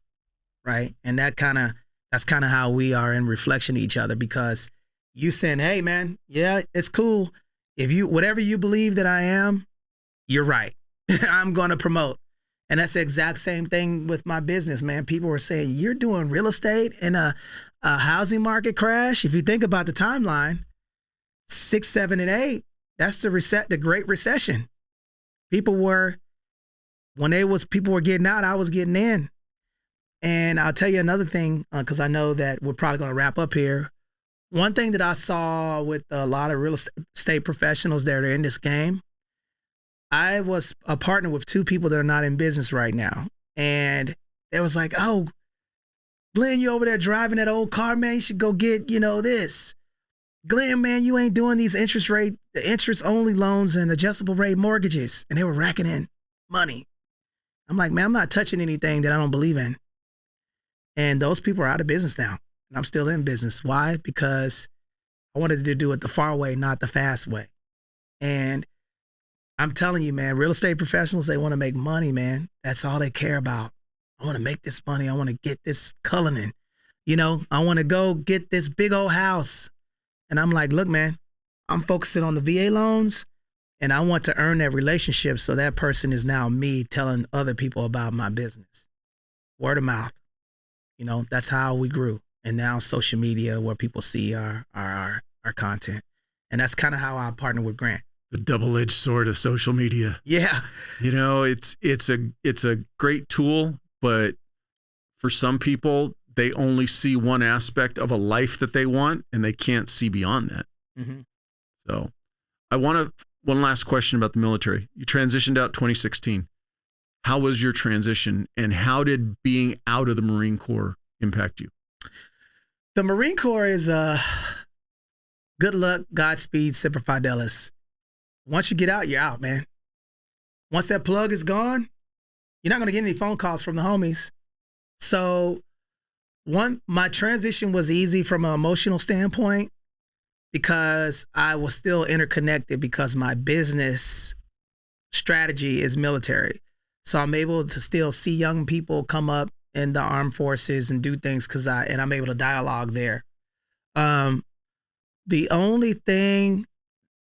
right? And that's kind of how we are in reflection to each other, because you saying, hey man, yeah, it's cool. If whatever you believe that I am, you're right. I'm going to promote. And that's the exact same thing with my business, man. People were saying, you're doing real estate in a housing market crash. If you think about the timeline, 6, 7, and 8, that's the Great Recession. People were getting out, I was getting in. And I'll tell you another thing, because I know that we're probably going to wrap up here. One thing that I saw with a lot of real estate professionals that are in this game, I was a partner with 2 people that are not in business right now. And they was like, oh, Glenn, you over there driving that old car, man, you should go get, this. Glenn, man, you ain't doing these interest only loans and adjustable rate mortgages. And they were racking in money. I'm like, man, I'm not touching anything that I don't believe in. And those people are out of business now. And I'm still in business. Why? Because I wanted to do it the far way, not the fast way. And I'm telling you, man, real estate professionals, they want to make money, man. That's all they care about. I want to make this money. I want to get this Cullinan. You know, I want to go get this big old house. And I'm like, look, man, I'm focusing on the VA loans, and I want to earn that relationship so that person is now me telling other people about my business. Word of mouth. You know, that's how we grew. And now social media, where people see our content. And that's kind of how I partner with Grant. The double-edged sword of social media. Yeah. You know, it's a great tool, but for some people, they only see one aspect of a life that they want, and they can't see beyond that. Mm-hmm. So one last question about the military. You transitioned out 2016. How was your transition, and how did being out of the Marine Corps impact you? The Marine Corps is good luck, Godspeed, Semper Fidelis. Once you get out, you're out, man. Once that plug is gone, you're not going to get any phone calls from the homies. So my transition was easy from an emotional standpoint because I was still interconnected because my business strategy is military. So I'm able to still see young people come up in the armed forces and do things and I'm able to dialogue there. The only thing,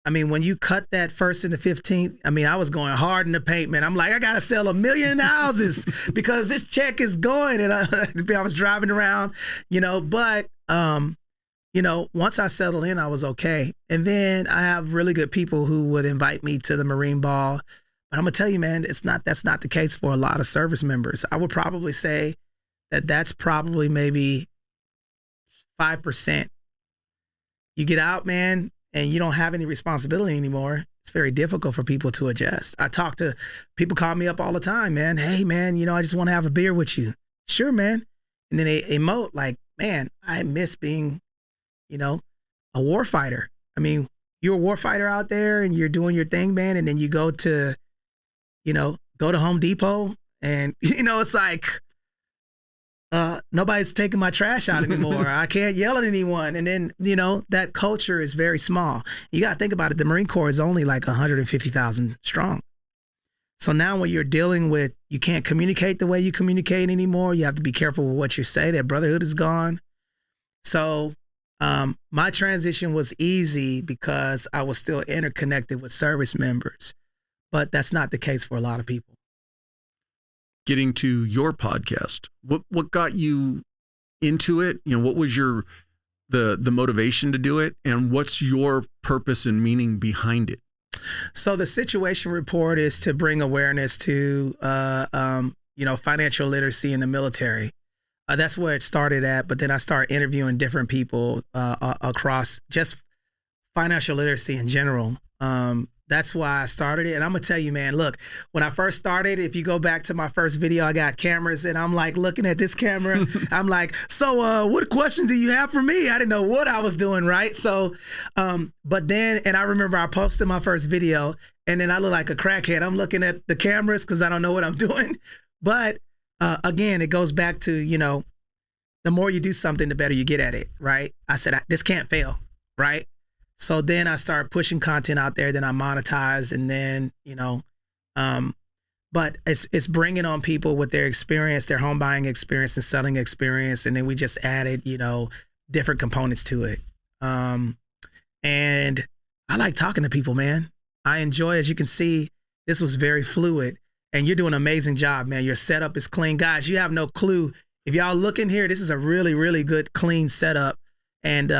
I mean, when you cut that 1st and the 15th, I mean, I was going hard in the paint, man. I'm like, I got to sell 1 million houses because this check is going. And I was driving around, you know, but, you know, once I settled in, I was okay. And then I have really good people who would invite me to the Marine Ball. But I'm going to tell you, man, that's not the case for a lot of service members. I would probably say that that's probably maybe 5%. You get out, man, and you don't have any responsibility anymore. It's very difficult for people to adjust. I talk to people, call me up all the time, man. Hey, man, you know, I just want to have a beer with you. Sure, man. And then they emote like, man, I miss being, you know, a war fighter. I mean, you're a war fighter out there and you're doing your thing, man. And then you go to Home Depot and, you know, it's like, nobody's taking my trash out anymore. I can't yell at anyone. And then, you know, that culture is very small. You got to think about it. The Marine Corps is only like 150,000 strong. So now when you're dealing with, you can't communicate the way you communicate anymore. You have to be careful with what you say. That brotherhood is gone. So my transition was easy because I was still interconnected with service members. But that's not the case for a lot of people. Getting to your podcast, what got you into it? You know, what was the motivation to do it, and what's your purpose and meaning behind it? So the situation report is to bring awareness to financial literacy in the military. That's where it started at, but then I started interviewing different people across just financial literacy in general. That's why I started it. And I'm going to tell you, man, look, when I first started, if you go back to my first video, I got cameras and I'm like looking at this camera. I'm like, so what question do you have for me? I didn't know what I was doing, right? So, but then, and I remember I posted my first video and then I look like a crackhead. I'm looking at the cameras because I don't know what I'm doing. But again, it goes back to, you know, the more you do something, the better you get at it, right? I said, this can't fail, right? So then I started pushing content out there, then I monetized, and then, you know, but it's bringing on people with their experience, their home buying experience and selling experience. And then we just added, you know, different components to it. And I like talking to people, man. I enjoy, as you can see, this was very fluid and you're doing an amazing job, man. Your setup is clean. Guys, you have no clue. If y'all look in here, this is a really, really good, clean setup. And,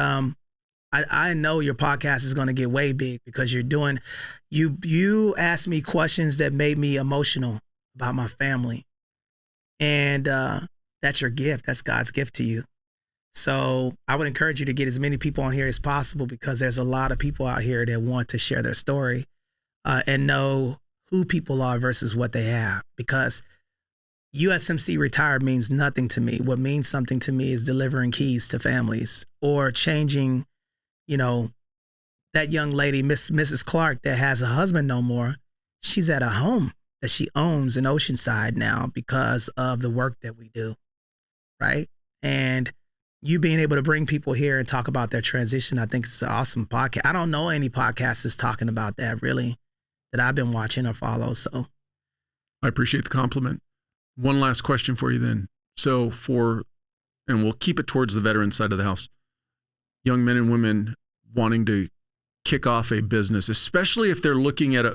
I know your podcast is going to get way big because you asked me questions that made me emotional about my family. And that's your gift. That's God's gift to you. So I would encourage you to get as many people on here as possible because there's a lot of people out here that want to share their story and know who people are versus what they have. Because USMC retired means nothing to me. What means something to me is delivering keys to families or changing, you know, that young lady, Mrs. Clark, that has a husband no more. She's at a home that she owns in Oceanside now because of the work that we do, right? And you being able to bring people here and talk about their transition, I think it's an awesome podcast. I don't know any podcasts that's talking about that really that I've been watching or follow. So I appreciate the compliment. One last question for you then. So and we'll keep it towards the veteran side of the house, young men and women wanting to kick off a business, especially if they're looking at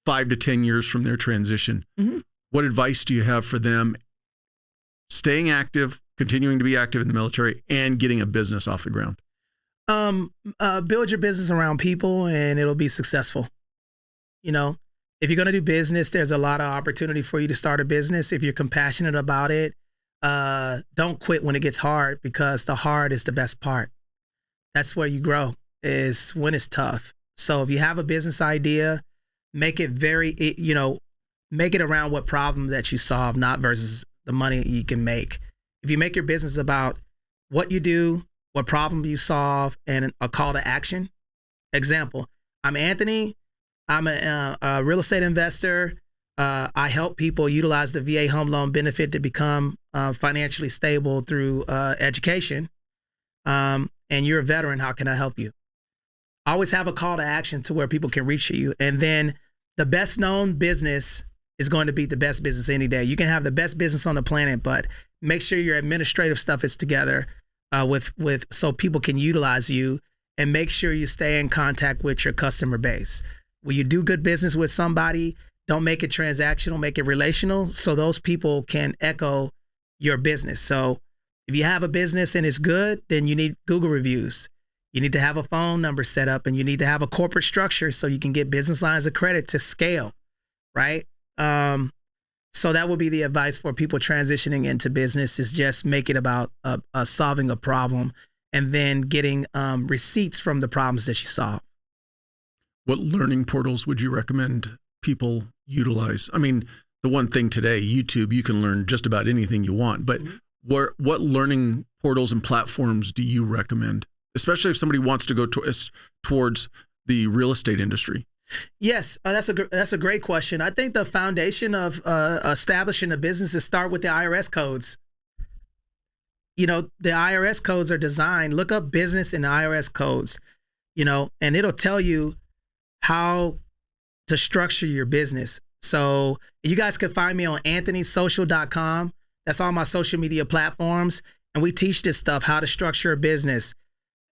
5 to 10 years from their transition. Mm-hmm. What advice do you have for them staying active, continuing to be active in the military, and getting a business off the ground? Build your business around people and it'll be successful. You know, if you're going to do business, there's a lot of opportunity for you to start a business. If you're compassionate about it, don't quit when it gets hard, because the hard is the best part. That's where you grow, is when it's tough. So if you have a business idea, make it make it around what problem that you solve, not versus the money you can make. If you make your business about what you do, what problem you solve, and a call to action. Example, I'm Anthony. I'm a real estate investor. I help people utilize the VA home loan benefit to become financially stable through education. And you're a veteran. How can I help you? Always have a call to action to where people can reach you. And then the best known business is going to be the best business any day. You can have the best business on the planet, but make sure your administrative stuff is together with so people can utilize you, and make sure you stay in contact with your customer base. When you do good business with somebody, don't make it transactional, make it relational, so those people can echo your business. So if you have a business and it's good, then you need Google reviews. You need to have a phone number set up, and you need to have a corporate structure so you can get business lines of credit to scale, right? So that would be the advice for people transitioning into business, is just make it about solving a problem and then getting receipts from the problems that you solve. What learning portals would you recommend people utilize? I mean, the one thing today, YouTube, you can learn just about anything you want, but what learning portals and platforms do you recommend, especially if somebody wants to go towards the real estate industry? Yes, that's a great question. I think the foundation of establishing a business is start with the IRS codes. You know, the IRS codes are designed. Look up business in the IRS codes, and it'll tell you how to structure your business. So you guys can find me on anthonysocial.com. That's all my social media platforms. And we teach this stuff, how to structure a business,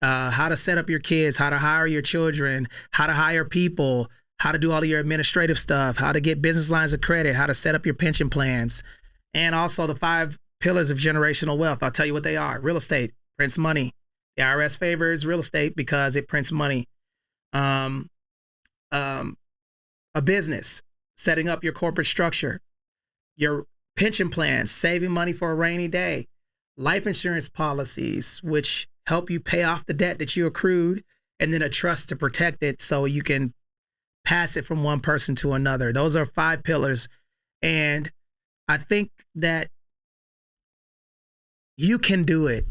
how to set up your kids, how to hire your children, how to hire people, how to do all of your administrative stuff, how to get business lines of credit, how to set up your pension plans, and also the 5 pillars of generational wealth. I'll tell you what they are. Real estate prints money. The IRS favors real estate because it prints money. A business, setting up your corporate structure, your pension plans, saving money for a rainy day, life insurance policies, which help you pay off the debt that you accrued, and then a trust to protect it so you can pass it from one person to another. Those are 5 pillars. And I think that you can do it.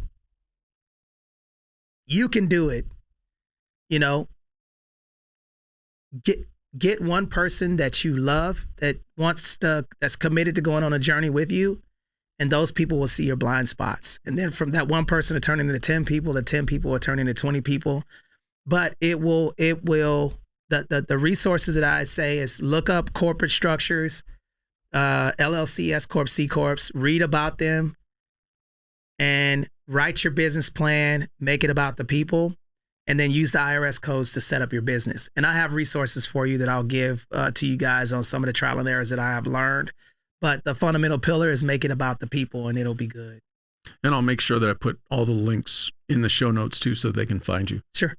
You can do it. Get one person that you love, that's committed to going on a journey with you, and those people will see your blind spots. And then from that one person to turn into 10 people, the 10 people will turn into 20 people. But the resources that I say is look up corporate structures, LLC, S Corp, C Corps, read about them, and write your business plan, make it about the people, and then use the IRS codes to set up your business. And I have resources for you that I'll give to you guys on some of the trial and errors that I have learned. But the fundamental pillar is make it about the people, and it'll be good. And I'll make sure that I put all the links in the show notes too, so they can find you. Sure.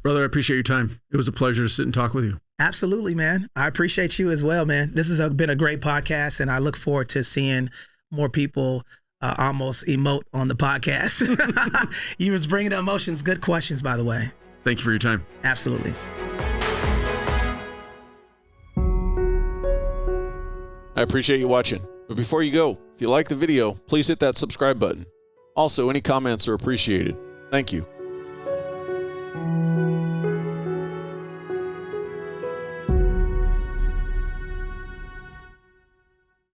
Brother, I appreciate your time. It was a pleasure to sit and talk with you. Absolutely, man. I appreciate you as well, man. This has been a great podcast, and I look forward to seeing more people almost emote on the podcast. You was bringing the emotions. Good questions, by the way. Thank you for your time. Absolutely. I appreciate you watching. But before you go, if you like the video, please hit that subscribe button. Also, any comments are appreciated. Thank you.